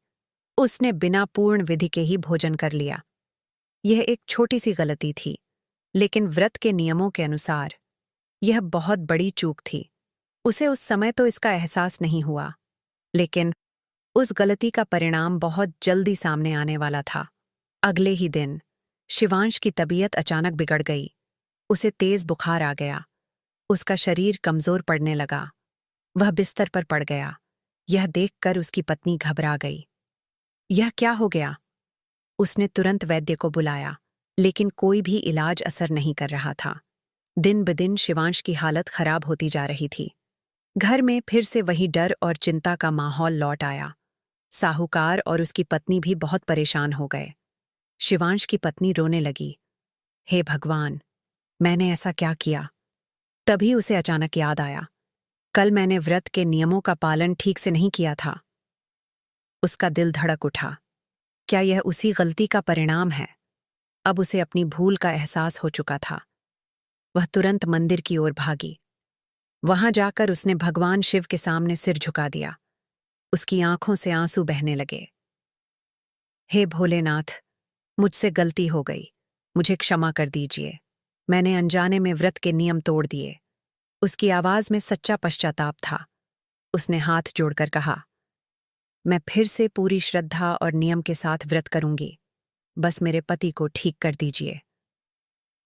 उसने बिना पूर्ण विधि के ही भोजन कर लिया। यह एक छोटी सी गलती थी, लेकिन व्रत के नियमों के अनुसार यह बहुत बड़ी चूक थी। उसे उस समय तो इसका एहसास नहीं हुआ, लेकिन उस गलती का परिणाम बहुत जल्दी सामने आने वाला था। अगले ही दिन शिवांश की तबीयत अचानक बिगड़ गई। उसे तेज बुखार आ गया। उसका शरीर कमजोर पड़ने लगा। वह बिस्तर पर पड़ गया। यह देखकर उसकी पत्नी घबरा गई। यह क्या हो गया? उसने तुरंत वैद्य को बुलाया, लेकिन कोई भी इलाज असर नहीं कर रहा था। दिन ब दिन शिवांश की हालत खराब होती जा रही थी। घर में फिर से वही डर और चिंता का माहौल लौट आया। साहूकार और उसकी पत्नी भी बहुत परेशान हो गए। शिवांश की पत्नी रोने लगी। हे भगवान, मैंने ऐसा क्या किया? तभी उसे अचानक याद आया, कल मैंने व्रत के नियमों का पालन ठीक से नहीं किया था। उसका दिल धड़क उठा। क्या यह उसी गलती का परिणाम है? अब उसे अपनी भूल का एहसास हो चुका था। वह तुरंत मंदिर की ओर भागी। वहां जाकर उसने भगवान शिव के सामने सिर झुका दिया। उसकी आंखों से आंसू बहने लगे। हे भोलेनाथ, मुझसे गलती हो गई। मुझे क्षमा कर दीजिए। मैंने अनजाने में व्रत के नियम तोड़ दिए। उसकी आवाज में सच्चा पश्चाताप था। उसने हाथ जोड़कर कहा, मैं फिर से पूरी श्रद्धा और नियम के साथ व्रत करूंगी। बस मेरे पति को ठीक कर दीजिए।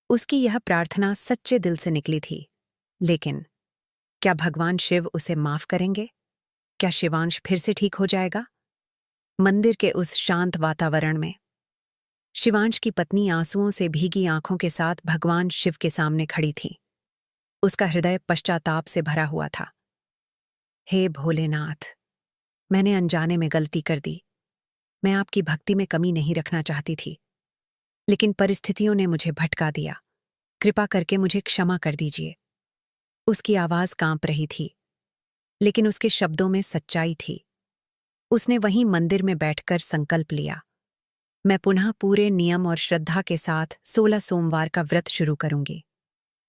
उसकी यह प्रार्थना सच्चे दिल से निकली थी। लेकिन क्या भगवान शिव उसे माफ करेंगे? क्या शिवांश फिर से ठीक हो जाएगा? मंदिर के उस शांत वातावरण में शिवांश की पत्नी आंसुओं से भीगी आंखों के साथ भगवान शिव के सामने खड़ी थी। उसका हृदय पश्चाताप से भरा हुआ था। हे भोलेनाथ, मैंने अनजाने में गलती कर दी। मैं आपकी भक्ति में कमी नहीं रखना चाहती थी, लेकिन परिस्थितियों ने मुझे भटका दिया। कृपा करके मुझे क्षमा कर दीजिए। उसकी आवाज कांप रही थी, लेकिन उसके शब्दों में सच्चाई थी। उसने वहीं मंदिर में बैठकर संकल्प लिया, मैं पुनः पूरे नियम और श्रद्धा के साथ 16 सोमवार का व्रत शुरू करूंगी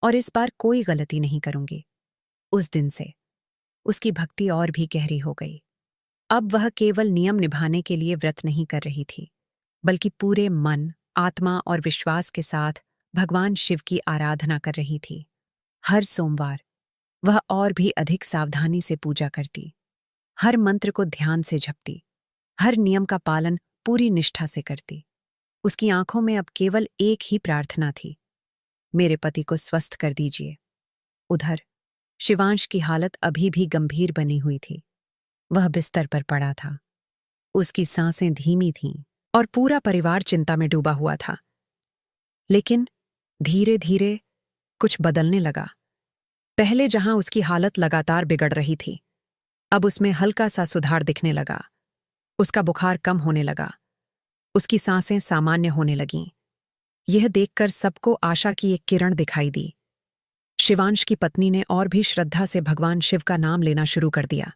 और इस बार कोई गलती नहीं करूंगी। उस दिन से उसकी भक्ति और भी गहरी हो गई। अब वह केवल नियम निभाने के लिए व्रत नहीं कर रही थी, बल्कि पूरे मन, आत्मा और विश्वास के साथ भगवान शिव की आराधना कर रही थी। हर सोमवार वह और भी अधिक सावधानी से पूजा करती, हर मंत्र को ध्यान से जपती, हर नियम का पालन पूरी निष्ठा से करती। उसकी आंखों में अब केवल एक ही प्रार्थना थी, मेरे पति को स्वस्थ कर दीजिए। उधर शिवांश की हालत अभी भी गंभीर बनी हुई थी। वह बिस्तर पर पड़ा था। उसकी सांसें धीमी थीं और पूरा परिवार चिंता में डूबा हुआ था। लेकिन धीरे धीरे कुछ बदलने लगा। पहले जहां उसकी हालत लगातार बिगड़ रही थी, अब उसमें हल्का सा सुधार दिखने लगा। उसका बुखार कम होने लगा। उसकी सांसें सामान्य होने लगीं। यह देखकर सबको आशा की एक किरण दिखाई दी। शिवांश की पत्नी ने और भी श्रद्धा से भगवान शिव का नाम लेना शुरू कर दिया।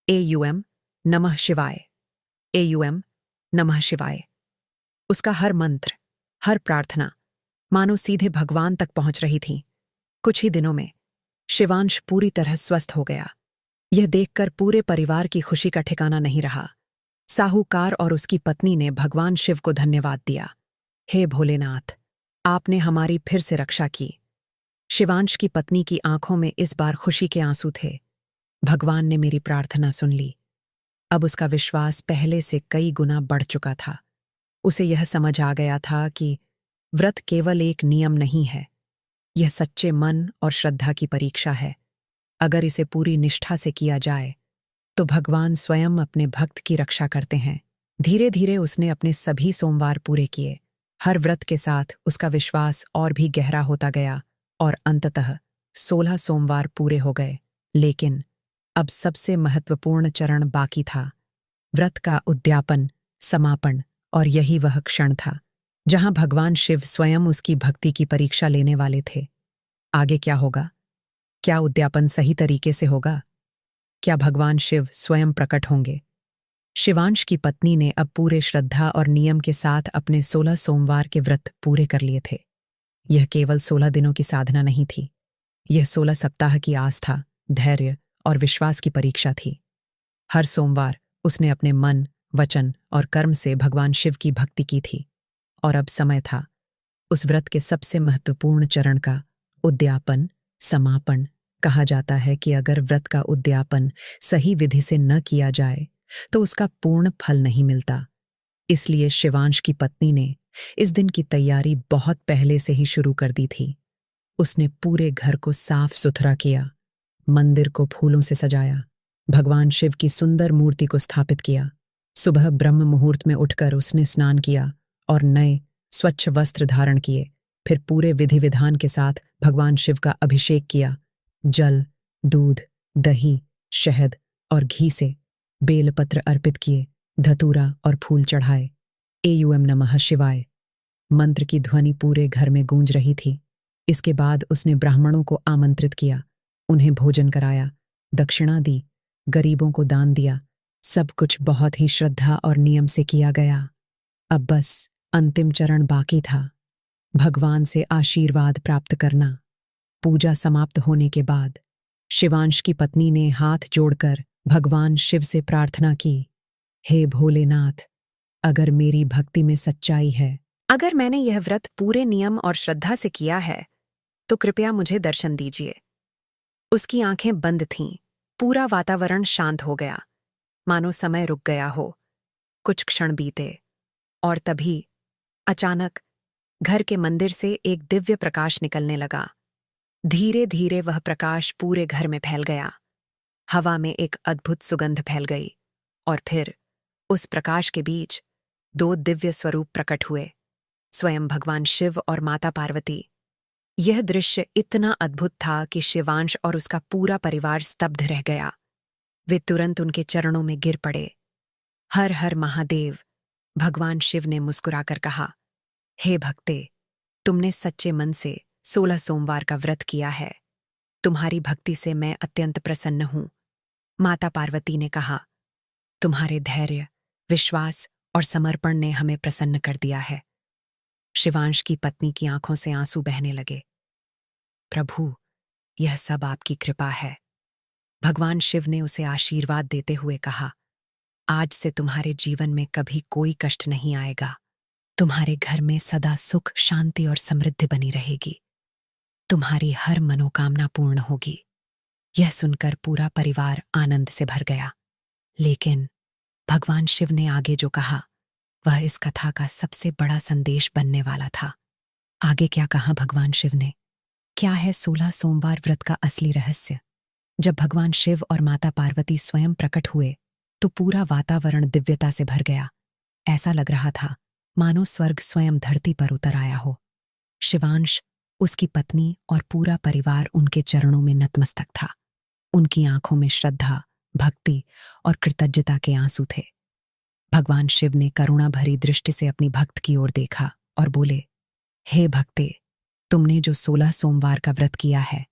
एयूएम नमः शिवाय, एयूएम नमः शिवाय। उसका हर मंत्र, हर प्रार्थना मानो सीधे भगवान तक पहुंच रही थी। कुछ ही दिनों में शिवांश पूरी तरह स्वस्थ हो गया। यह देखकर पूरे परिवार की खुशी का ठिकाना नहीं रहा। साहूकार और उसकी पत्नी ने भगवान शिव को धन्यवाद दिया। हे भोलेनाथ, आपने हमारी फिर से रक्षा की। शिवांश की पत्नी की आंखों में इस बार खुशी के आंसू थे। भगवान ने मेरी प्रार्थना सुन ली। अब उसका विश्वास पहले से कई गुना बढ़ चुका था। उसे यह समझ आ गया था कि व्रत केवल एक नियम नहीं है, यह सच्चे मन और श्रद्धा की परीक्षा है। अगर इसे पूरी निष्ठा से किया जाए तो भगवान स्वयं अपने भक्त की रक्षा करते हैं। धीरे धीरे उसने अपने सभी सोमवार पूरे किए। हर व्रत के साथ उसका विश्वास और भी गहरा होता गया और अंततः 16 सोमवार पूरे हो गए। लेकिन अब सबसे महत्वपूर्ण चरण बाकी था, व्रत का उद्यापन, समापन। और यही वह क्षण था जहां भगवान शिव स्वयं उसकी भक्ति की परीक्षा लेने वाले थे। आगे क्या होगा? क्या उद्यापन सही तरीके से होगा? क्या भगवान शिव स्वयं प्रकट होंगे? शिवांश की पत्नी ने अब पूरे श्रद्धा और नियम के साथ अपने 16 सोमवार के व्रत पूरे कर लिए थे। यह केवल 16 दिनों की साधना नहीं थी, यह 16 सप्ताह की आस्था, धैर्य और विश्वास की परीक्षा थी। हर सोमवार उसने अपने मन, वचन और कर्म से भगवान शिव की भक्ति की थी, और अब समय था उस व्रत के सबसे महत्वपूर्ण चरण का, उद्यापन, समापन। कहा जाता है कि अगर व्रत का उद्यापन सही विधि से न किया जाए तो उसका पूर्ण फल नहीं मिलता। इसलिए शिवांश की पत्नी ने इस दिन की तैयारी बहुत पहले से ही शुरू कर दी थी। उसने पूरे घर को साफ सुथरा किया, मंदिर को फूलों से सजाया, भगवान शिव की सुंदर मूर्ति को स्थापित किया। सुबह ब्रह्म मुहूर्त में उठकर उसने स्नान किया और नए स्वच्छ वस्त्र धारण किए। फिर पूरे विधि विधान के साथ भगवान शिव का अभिषेक किया। जल, दूध, दही, शहद और घी से बेलपत्र अर्पित किए, धतूरा और फूल चढ़ाए। एयूएम नमः शिवाय मंत्र की ध्वनि पूरे घर में गूंज रही थी। इसके बाद उसने ब्राह्मणों को आमंत्रित किया, उन्हें भोजन कराया, दक्षिणा दी, गरीबों को दान दिया। सब कुछ बहुत ही श्रद्धा और नियम से किया गया। अब बस अंतिम चरण बाकी था, भगवान से आशीर्वाद प्राप्त करना। पूजा समाप्त होने के बाद शिवांश की पत्नी ने हाथ जोड़कर भगवान शिव से प्रार्थना की, हे भोलेनाथ, अगर मेरी भक्ति में सच्चाई है, अगर मैंने यह व्रत पूरे नियम और श्रद्धा से किया है, तो कृपया मुझे दर्शन दीजिए। उसकी आंखें बंद थीं, पूरा वातावरण शांत हो गया, मानो समय रुक गया हो। कुछ क्षण बीते और तभी अचानक घर के मंदिर से एक दिव्य प्रकाश निकलने लगा। धीरे धीरे वह प्रकाश पूरे घर में फैल गया। हवा में एक अद्भुत सुगंध फैल गई और फिर उस प्रकाश के बीच 2 दिव्य स्वरूप प्रकट हुए, स्वयं भगवान शिव और माता पार्वती। यह दृश्य इतना अद्भुत था कि शिवांश और उसका पूरा परिवार स्तब्ध रह गया। वे तुरंत उनके चरणों में गिर पड़े। हर हर महादेव। भगवान शिव ने मुस्कुराकर कहा, हे भक्ते, तुमने सच्चे मन से 16 सोमवार का व्रत किया है। तुम्हारी भक्ति से मैं अत्यंत प्रसन्न हूं। माता पार्वती ने कहा, तुम्हारे धैर्य, विश्वास और समर्पण ने हमें प्रसन्न कर दिया है। शिवांश की पत्नी की आंखों से आंसू बहने लगे। प्रभु, यह सब आपकी कृपा है। भगवान शिव ने उसे आशीर्वाद देते हुए कहा, आज से तुम्हारे जीवन में कभी कोई कष्ट नहीं आएगा। तुम्हारे घर में सदा सुख, शांति और समृद्धि बनी रहेगी। तुम्हारी हर मनोकामना पूर्ण होगी। यह सुनकर पूरा परिवार आनंद से भर गया। लेकिन भगवान शिव ने आगे जो कहा, वह इस कथा का सबसे बड़ा संदेश बनने वाला था। आगे क्या कहा भगवान शिव ने? क्या है 16 सोमवार व्रत का असली रहस्य? जब भगवान शिव और माता पार्वती स्वयं प्रकट हुए तो पूरा वातावरण दिव्यता से भर गया। ऐसा लग रहा था मानो स्वर्ग स्वयं धरती पर उतर आया हो। शिवांश, उसकी पत्नी और पूरा परिवार उनके चरणों में नतमस्तक था। उनकी आंखों में श्रद्धा, भक्ति और कृतज्ञता के आंसू थे। भगवान शिव ने करुणा भरी दृष्टि से अपनी भक्त की ओर देखा और बोले, हे भक्ते, तुमने जो 16 सोमवार का व्रत किया है,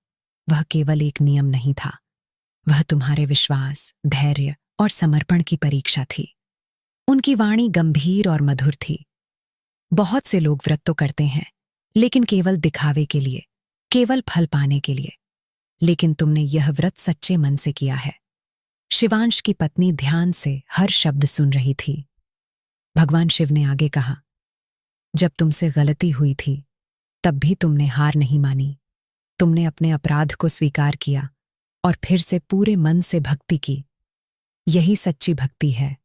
वह केवल एक नियम नहीं था। वह तुम्हारे विश्वास, धैर्य और समर्पण की परीक्षा थी। उनकी वाणी गंभीर और मधुर थी। बहुत से लोग व्रत तो करते हैं, लेकिन केवल दिखावे के लिए, केवल फल पाने के लिए। लेकिन तुमने यह व्रत सच्चे मन से किया है। शिवांश की पत्नी ध्यान से हर शब्द सुन रही थी। भगवान शिव ने आगे कहा, जब तुमसे गलती हुई थी, तब भी तुमने हार नहीं मानी। तुमने अपने अपराध को स्वीकार किया और फिर से पूरे मन से भक्ति की। यही सच्ची भक्ति है।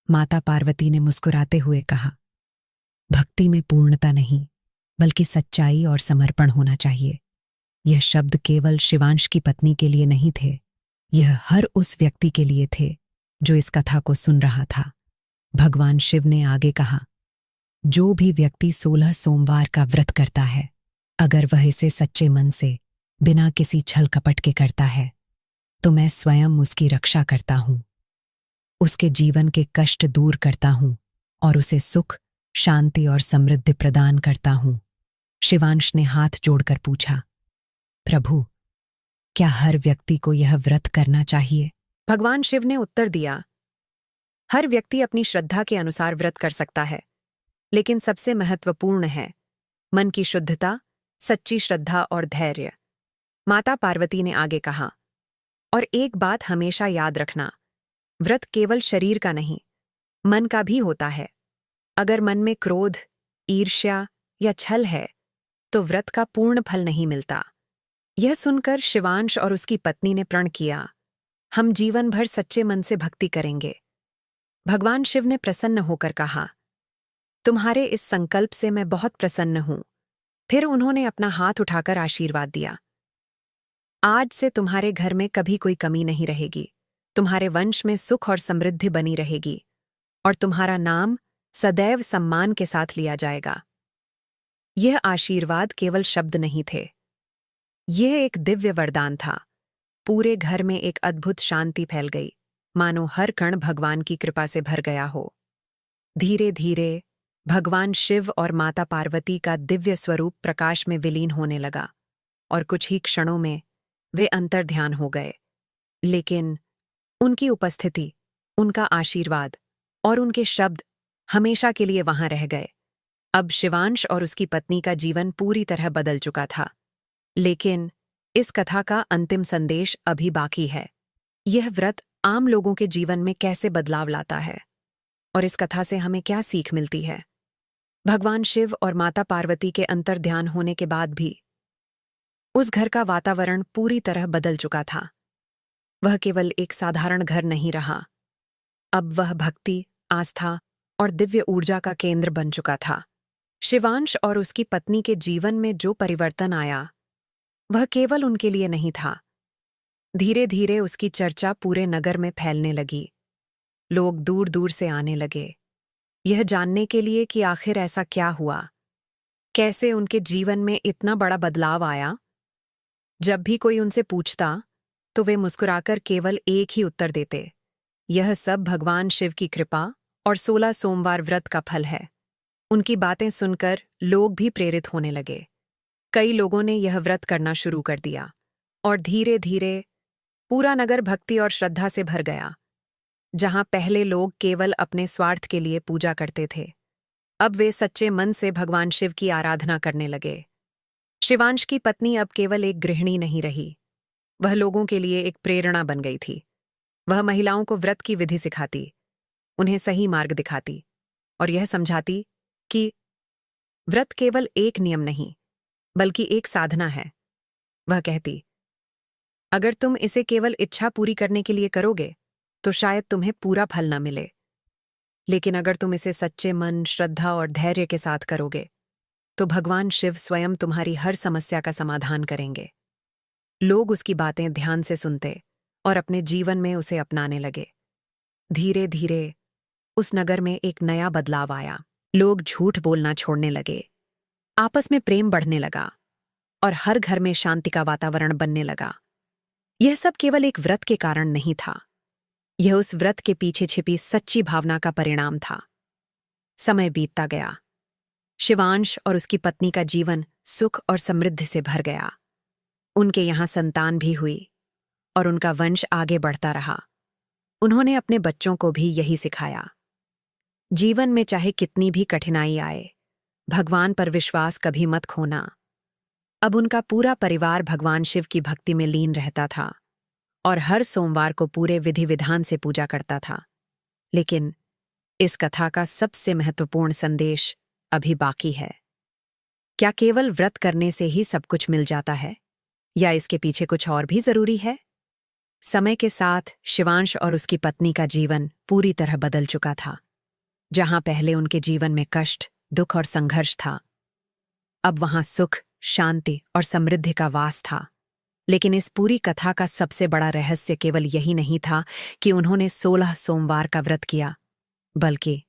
माता पार्वती ने मुस्कुराते हुए कहा, भक्ति में पूर्णता नहीं, बल्कि सच्चाई और समर्पण होना चाहिए। यह शब्द केवल शिवांश की पत्नी के लिए नहीं थे, यह हर उस व्यक्ति के लिए थे जो इस कथा को सुन रहा था। भगवान शिव ने आगे कहा, जो भी व्यक्ति 16 सोमवार का व्रत करता है, अगर वह इसे सच्चे मन से, बिना किसी छल कपट के करता है, तो मैं स्वयं उसकी रक्षा करता हूं, उसके जीवन के कष्ट दूर करता हूं और उसे सुख, शांति और समृद्धि प्रदान करता हूं। शिवांश ने हाथ जोड़कर पूछा, प्रभु, क्या हर व्यक्ति को यह व्रत करना चाहिए? भगवान शिव ने उत्तर दिया, हर व्यक्ति अपनी श्रद्धा के अनुसार व्रत कर सकता है, लेकिन सबसे महत्वपूर्ण है मन की शुद्धता, सच्ची श्रद्धा और धैर्य। माता पार्वती ने आगे कहा, और एक बात हमेशा याद रखना, व्रत केवल शरीर का नहीं, मन का भी होता है। अगर मन में क्रोध, ईर्ष्या या छल है, तो व्रत का पूर्ण फल नहीं मिलता। यह सुनकर शिवांश और उसकी पत्नी ने प्रण किया, हम जीवन भर सच्चे मन से भक्ति करेंगे। भगवान शिव ने प्रसन्न होकर कहा, तुम्हारे इस संकल्प से मैं बहुत प्रसन्न हूं। फिर उन्होंने अपना हाथ उठाकर आशीर्वाद दिया, आज से तुम्हारे घर में कभी कोई कमी नहीं रहेगी, तुम्हारे वंश में सुख और समृद्धि बनी रहेगी, और तुम्हारा नाम सदैव सम्मान के साथ लिया जाएगा। यह आशीर्वाद केवल शब्द नहीं थे, यह एक दिव्य वरदान था। पूरे घर में एक अद्भुत शांति फैल गई, मानो हर कण भगवान की कृपा से भर गया हो। धीरे धीरे भगवान शिव और माता पार्वती का दिव्य स्वरूप प्रकाश में विलीन होने लगा, और कुछ ही क्षणों में वे अंतर्ध्यान हो गए। लेकिन उनकी उपस्थिति, उनका आशीर्वाद और उनके शब्द हमेशा के लिए वहां रह गए। अब शिवांश और उसकी पत्नी का जीवन पूरी तरह बदल चुका था। लेकिन इस कथा का अंतिम संदेश अभी बाकी है। यह व्रत आम लोगों के जीवन में कैसे बदलाव लाता है, और इस कथा से हमें क्या सीख मिलती है। भगवान शिव और माता पार्वती के अंतर्ध्यान होने के बाद भी उस घर का वातावरण पूरी तरह बदल चुका था। वह केवल एक साधारण घर नहीं रहा, अब वह भक्ति, आस्था और दिव्य ऊर्जा का केंद्र बन चुका था। शिवांश और उसकी पत्नी के जीवन में जो परिवर्तन आया, वह केवल उनके लिए नहीं था। धीरे धीरे उसकी चर्चा पूरे नगर में फैलने लगी। लोग दूर दूर से आने लगे, यह जानने के लिए कि आखिर ऐसा क्या हुआ, कैसे उनके जीवन में इतना बड़ा बदलाव आया। जब भी कोई उनसे पूछता, तो वे मुस्कुराकर केवल एक ही उत्तर देते, यह सब भगवान शिव की कृपा और 16 सोमवार व्रत का फल है। उनकी बातें सुनकर लोग भी प्रेरित होने लगे। कई लोगों ने यह व्रत करना शुरू कर दिया, और धीरे धीरे पूरा नगर भक्ति और श्रद्धा से भर गया। जहां पहले लोग केवल अपने स्वार्थ के लिए पूजा करते थे, अब वे सच्चे मन से भगवान शिव की आराधना करने लगे। शिवांश की पत्नी अब केवल एक गृहिणी नहीं रही, वह लोगों के लिए एक प्रेरणा बन गई थी। वह महिलाओं को व्रत की विधि सिखाती, उन्हें सही मार्ग दिखाती, और यह समझाती कि व्रत केवल एक नियम नहीं, बल्कि एक साधना है। वह कहती, अगर तुम इसे केवल इच्छा पूरी करने के लिए करोगे, तो शायद तुम्हें पूरा फल न मिले, लेकिन अगर तुम इसे सच्चे मन, श्रद्धा और धैर्य के साथ करोगे, तो भगवान शिव स्वयं तुम्हारी हर समस्या का समाधान करेंगे। लोग उसकी बातें ध्यान से सुनते और अपने जीवन में उसे अपनाने लगे। धीरे धीरे उस नगर में एक नया बदलाव आया। लोग झूठ बोलना छोड़ने लगे, आपस में प्रेम बढ़ने लगा, और हर घर में शांति का वातावरण बनने लगा। यह सब केवल एक व्रत के कारण नहीं था, यह उस व्रत के पीछे छिपी सच्ची भावना का परिणाम था। समय बीतता गया, शिवांश और उसकी पत्नी का जीवन सुख और समृद्धि से भर गया। उनके यहाँ संतान भी हुई, और उनका वंश आगे बढ़ता रहा। उन्होंने अपने बच्चों को भी यही सिखाया, जीवन में चाहे कितनी भी कठिनाई आए, भगवान पर विश्वास कभी मत खोना। अब उनका पूरा परिवार भगवान शिव की भक्ति में लीन रहता था, और हर सोमवार को पूरे विधि विधान से पूजा करता था। लेकिन इस कथा का सबसे महत्वपूर्ण संदेश अभी बाकी है। क्या केवल व्रत करने से ही सब कुछ मिल जाता है, या इसके पीछे कुछ और भी जरूरी है? समय के साथ शिवांश और उसकी पत्नी का जीवन पूरी तरह बदल चुका था। जहां पहले उनके जीवन में कष्ट, दुख और संघर्ष था, अब वहां सुख, शांति और समृद्धि का वास था। लेकिन इस पूरी कथा का सबसे बड़ा रहस्य केवल यही नहीं था कि उन्होंने 16 सोमवार का व्रत किया, बल्कि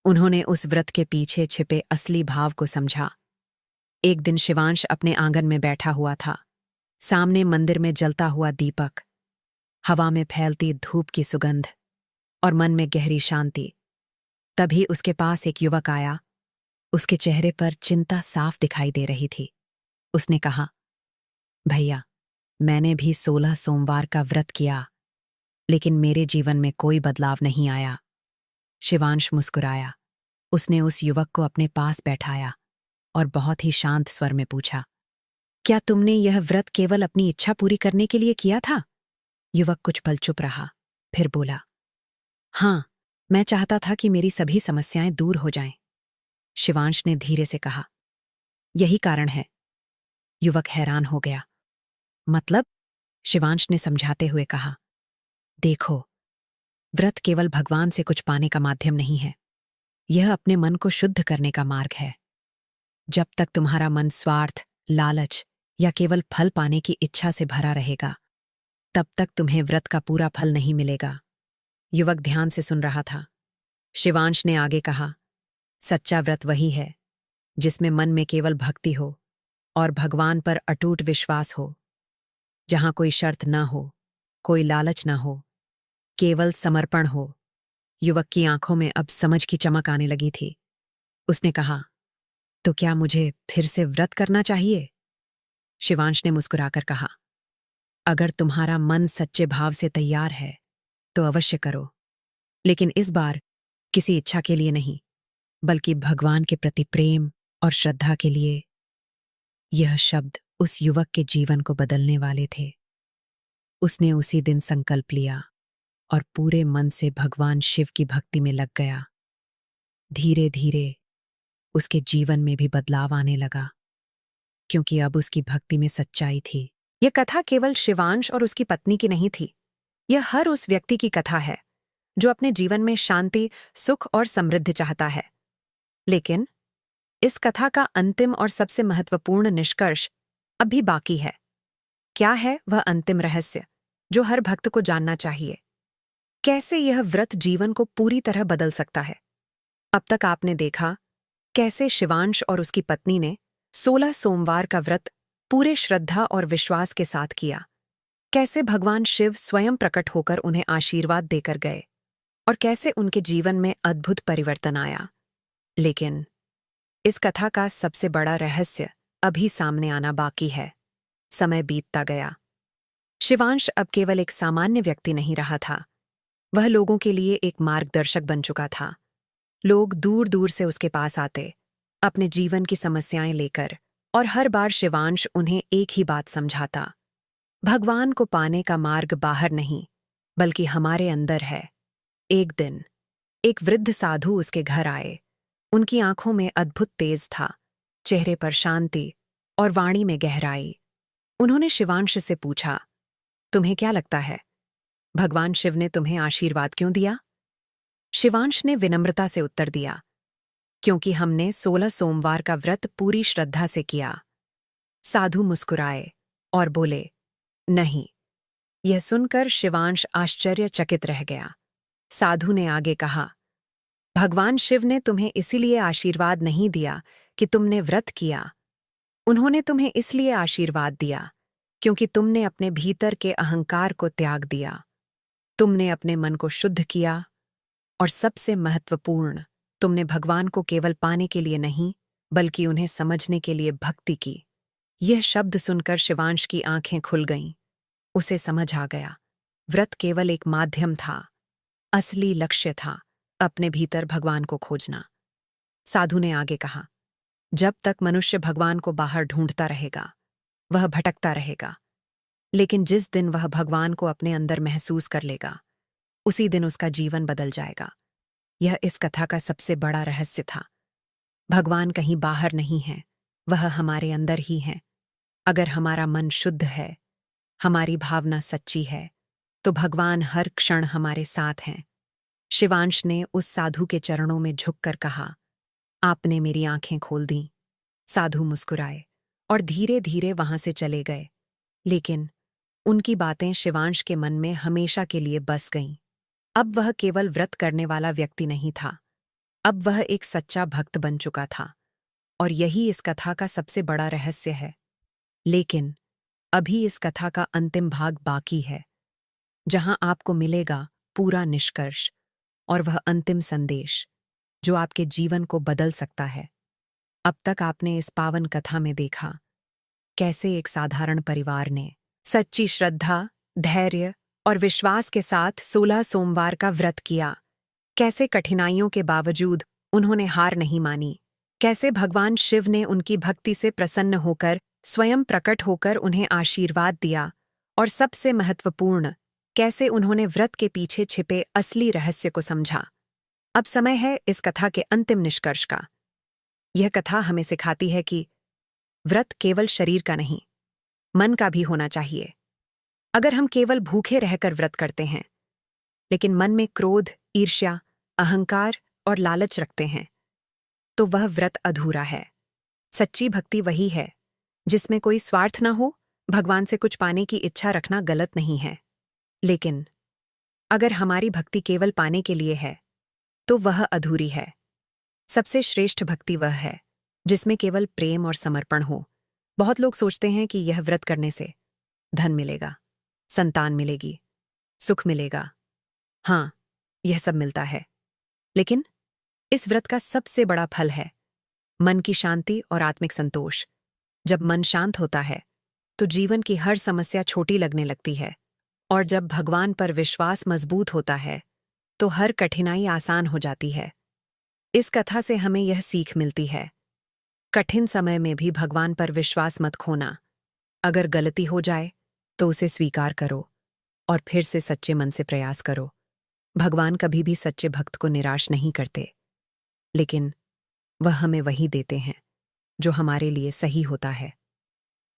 उन्होंने उस व्रत के पीछे छिपे असली भाव को समझा। एक दिन शिवांश अपने आंगन में बैठा हुआ था, सामने मंदिर में जलता हुआ दीपक, हवा में फैलती धूप की सुगंध और मन में गहरी शांति। तभी उसके पास एक युवक आया। उसके चेहरे पर चिंता साफ दिखाई दे रही थी। उसने कहा, भैया, मैंने भी 16 सोमवार का व्रत किया, लेकिन मेरे जीवन में कोई बदलाव नहीं आया। शिवांश मुस्कुराया। उसने उस युवक को अपने पास बैठाया और बहुत ही शांत स्वर में पूछा, क्या तुमने यह व्रत केवल अपनी इच्छा पूरी करने के लिए किया था? युवक कुछ पल चुप रहा, फिर बोला, हाँ, मैं चाहता था कि मेरी सभी समस्याएं दूर हो जाएं। शिवांश ने धीरे से कहा, यही कारण है। युवक हैरान हो गया। मतलब? शिवांश ने समझाते हुए कहा, देखो, व्रत केवल भगवान से कुछ पाने का माध्यम नहीं है। यह अपने मन को शुद्ध करने का मार्ग है। जब तक तुम्हारा मन स्वार्थ, लालच या केवल फल पाने की इच्छा से भरा रहेगा, तब तक तुम्हें व्रत का पूरा फल नहीं मिलेगा। युवक ध्यान से सुन रहा था। शिवांश ने आगे कहा, सच्चा व्रत वही है जिसमें मन में केवल भक्ति हो और भगवान पर अटूट विश्वास हो, जहां कोई शर्त न हो, कोई लालच न हो, केवल समर्पण हो। युवक की आंखों में अब समझ की चमक आने लगी थी। उसने कहा, तो क्या मुझे फिर से व्रत करना चाहिए? शिवांश ने मुस्कुराकर कहा, अगर तुम्हारा मन सच्चे भाव से तैयार है तो अवश्य करो, लेकिन इस बार किसी इच्छा के लिए नहीं, बल्कि भगवान के प्रति प्रेम और श्रद्धा के लिए। यह शब्द उस युवक के जीवन को बदलने वाले थे। उसने उसी दिन संकल्प लिया और पूरे मन से भगवान शिव की भक्ति में लग गया। धीरे धीरे उसके जीवन में भी बदलाव आने लगा, क्योंकि अब उसकी भक्ति में सच्चाई थी। यह कथा केवल शिवांश और उसकी पत्नी की नहीं थी। यह हर उस व्यक्ति की कथा है जो अपने जीवन में शांति, सुख और समृद्धि चाहता है। लेकिन इस कथा का अंतिम और सबसे महत्वपूर्ण निष्कर्ष अभी बाकी है। क्या है वह अंतिम रहस्य जो हर भक्त को जानना चाहिए? कैसे यह व्रत जीवन को पूरी तरह बदल सकता है? अब तक आपने देखा कैसे शिवांश और उसकी पत्नी ने 16 सोमवार का व्रत पूरे श्रद्धा और विश्वास के साथ किया। कैसे भगवान शिव स्वयं प्रकट होकर उन्हें आशीर्वाद देकर गए और कैसे उनके जीवन में अद्भुत परिवर्तन आया। लेकिन इस कथा का सबसे बड़ा रहस्य अभी सामने आना बाकी है। समय बीतता गया। शिवांश अब केवल एक सामान्य व्यक्ति नहीं रहा था। वह लोगों के लिए एक मार्गदर्शक बन चुका था। लोग दूर दूर से उसके पास आते, अपने जीवन की समस्याएं लेकर, और हर बार शिवांश उन्हें एक ही बात समझाता, भगवान को पाने का मार्ग बाहर नहीं, बल्कि हमारे अंदर है। एक दिन एक वृद्ध साधु उसके घर आए। उनकी आंखों में अद्भुत तेज था, चेहरे पर शांति और वाणी में गहराई। उन्होंने शिवांश से पूछा, तुम्हें क्या लगता है, भगवान शिव ने तुम्हें आशीर्वाद क्यों दिया? शिवांश ने विनम्रता से उत्तर दिया, क्योंकि हमने 16 सोमवार का व्रत पूरी श्रद्धा से किया। साधु मुस्कुराए और बोले, नहीं। यह सुनकर शिवांश आश्चर्यचकित रह गया। साधु ने आगे कहा, भगवान शिव ने तुम्हें इसीलिए आशीर्वाद नहीं दिया कि तुमने व्रत किया। उन्होंने तुम्हें इसलिए आशीर्वाद दिया क्योंकि तुमने अपने भीतर के अहंकार को त्याग दिया, तुमने अपने मन को शुद्ध किया, और सबसे महत्वपूर्ण, तुमने भगवान को केवल पाने के लिए नहीं, बल्कि उन्हें समझने के लिए भक्ति की। यह शब्द सुनकर शिवांश की आंखें खुल गईं। उसे समझ आ गया, व्रत केवल एक माध्यम था, असली लक्ष्य था अपने भीतर भगवान को खोजना। साधु ने आगे कहा, जब तक मनुष्य भगवान को बाहर ढूंढता रहेगा, वह भटकता रहेगा। लेकिन जिस दिन वह भगवान को अपने अंदर महसूस कर लेगा, उसी दिन उसका जीवन बदल जाएगा। यह इस कथा का सबसे बड़ा रहस्य था। भगवान कहीं बाहर नहीं है, वह हमारे अंदर ही है। अगर हमारा मन शुद्ध है, हमारी भावना सच्ची है, तो भगवान हर क्षण हमारे साथ हैं। शिवांश ने उस साधु के चरणों में झुककर कहा, आपने मेरी आंखें खोल दी। साधु मुस्कुराए और धीरे धीरे वहां से चले गए। लेकिन उनकी बातें शिवांश के मन में हमेशा के लिए बस गईं। अब वह केवल व्रत करने वाला व्यक्ति नहीं था, अब वह एक सच्चा भक्त बन चुका था। और यही इस कथा का सबसे बड़ा रहस्य है। लेकिन अभी इस कथा का अंतिम भाग बाकी है, जहां आपको मिलेगा पूरा निष्कर्ष और वह अंतिम संदेश जो आपके जीवन को बदल सकता है। अब तक आपने इस पावन कथा में देखा कैसे एक साधारण परिवार ने सच्ची श्रद्धा, धैर्य और विश्वास के साथ 16 सोमवार का व्रत किया। कैसे कठिनाइयों के बावजूद उन्होंने हार नहीं मानी। कैसे भगवान शिव ने उनकी भक्ति से प्रसन्न होकर स्वयं प्रकट होकर उन्हें आशीर्वाद दिया। और सबसे महत्वपूर्ण, कैसे उन्होंने व्रत के पीछे छिपे असली रहस्य को समझा। अब समय है इस कथा के अंतिम निष्कर्ष का। यह कथा हमें सिखाती है कि व्रत केवल शरीर का नहीं, मन का भी होना चाहिए। अगर हम केवल भूखे रहकर व्रत करते हैं, लेकिन मन में क्रोध, ईर्ष्या, अहंकार और लालच रखते हैं, तो वह व्रत अधूरा है। सच्ची भक्ति वही है जिसमें कोई स्वार्थ न हो। भगवान से कुछ पाने की इच्छा रखना गलत नहीं है, लेकिन अगर हमारी भक्ति केवल पाने के लिए है, तो वह अधूरी है। सबसे श्रेष्ठ भक्ति वह है जिसमें केवल प्रेम और समर्पण हो। बहुत लोग सोचते हैं कि यह व्रत करने से धन मिलेगा, संतान मिलेगी, सुख मिलेगा। हाँ, यह सब मिलता है, लेकिन इस व्रत का सबसे बड़ा फल है मन की शांति और आत्मिक संतोष। जब मन शांत होता है तो जीवन की हर समस्या छोटी लगने लगती है, और जब भगवान पर विश्वास मजबूत होता है तो हर कठिनाई आसान हो जाती है। इस कथा से हमें यह सीख मिलती है, कठिन समय में भी भगवान पर विश्वास मत खोना। अगर गलती हो जाए तो उसे स्वीकार करो और फिर से सच्चे मन से प्रयास करो। भगवान कभी भी सच्चे भक्त को निराश नहीं करते, लेकिन वह हमें वही देते हैं जो हमारे लिए सही होता है।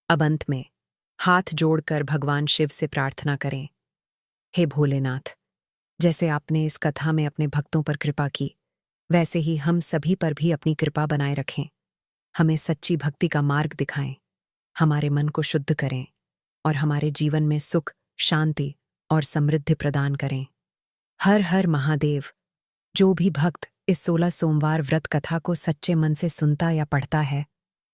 अब अंत में हाथ जोड़कर भगवान शिव से प्रार्थना करें, हे भोलेनाथ, जैसे आपने इस कथा में अपने भक्तों पर कृपा की, वैसे ही हम सभी पर भी अपनी कृपा बनाए रखें। हमें सच्ची भक्ति का मार्ग दिखाएं, हमारे मन को शुद्ध करें और हमारे जीवन में सुख, शांति और समृद्धि प्रदान करें। हर हर महादेव। जो भी भक्त इस 16 सोमवार व्रत कथा को सच्चे मन से सुनता या पढ़ता है,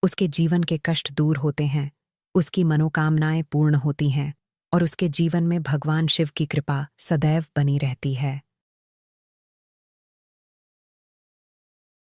उसके जीवन के कष्ट दूर होते हैं, उसकी मनोकामनाएं पूर्ण होती हैं और उसके जीवन में भगवान शिव की कृपा सदैव बनी रहती है।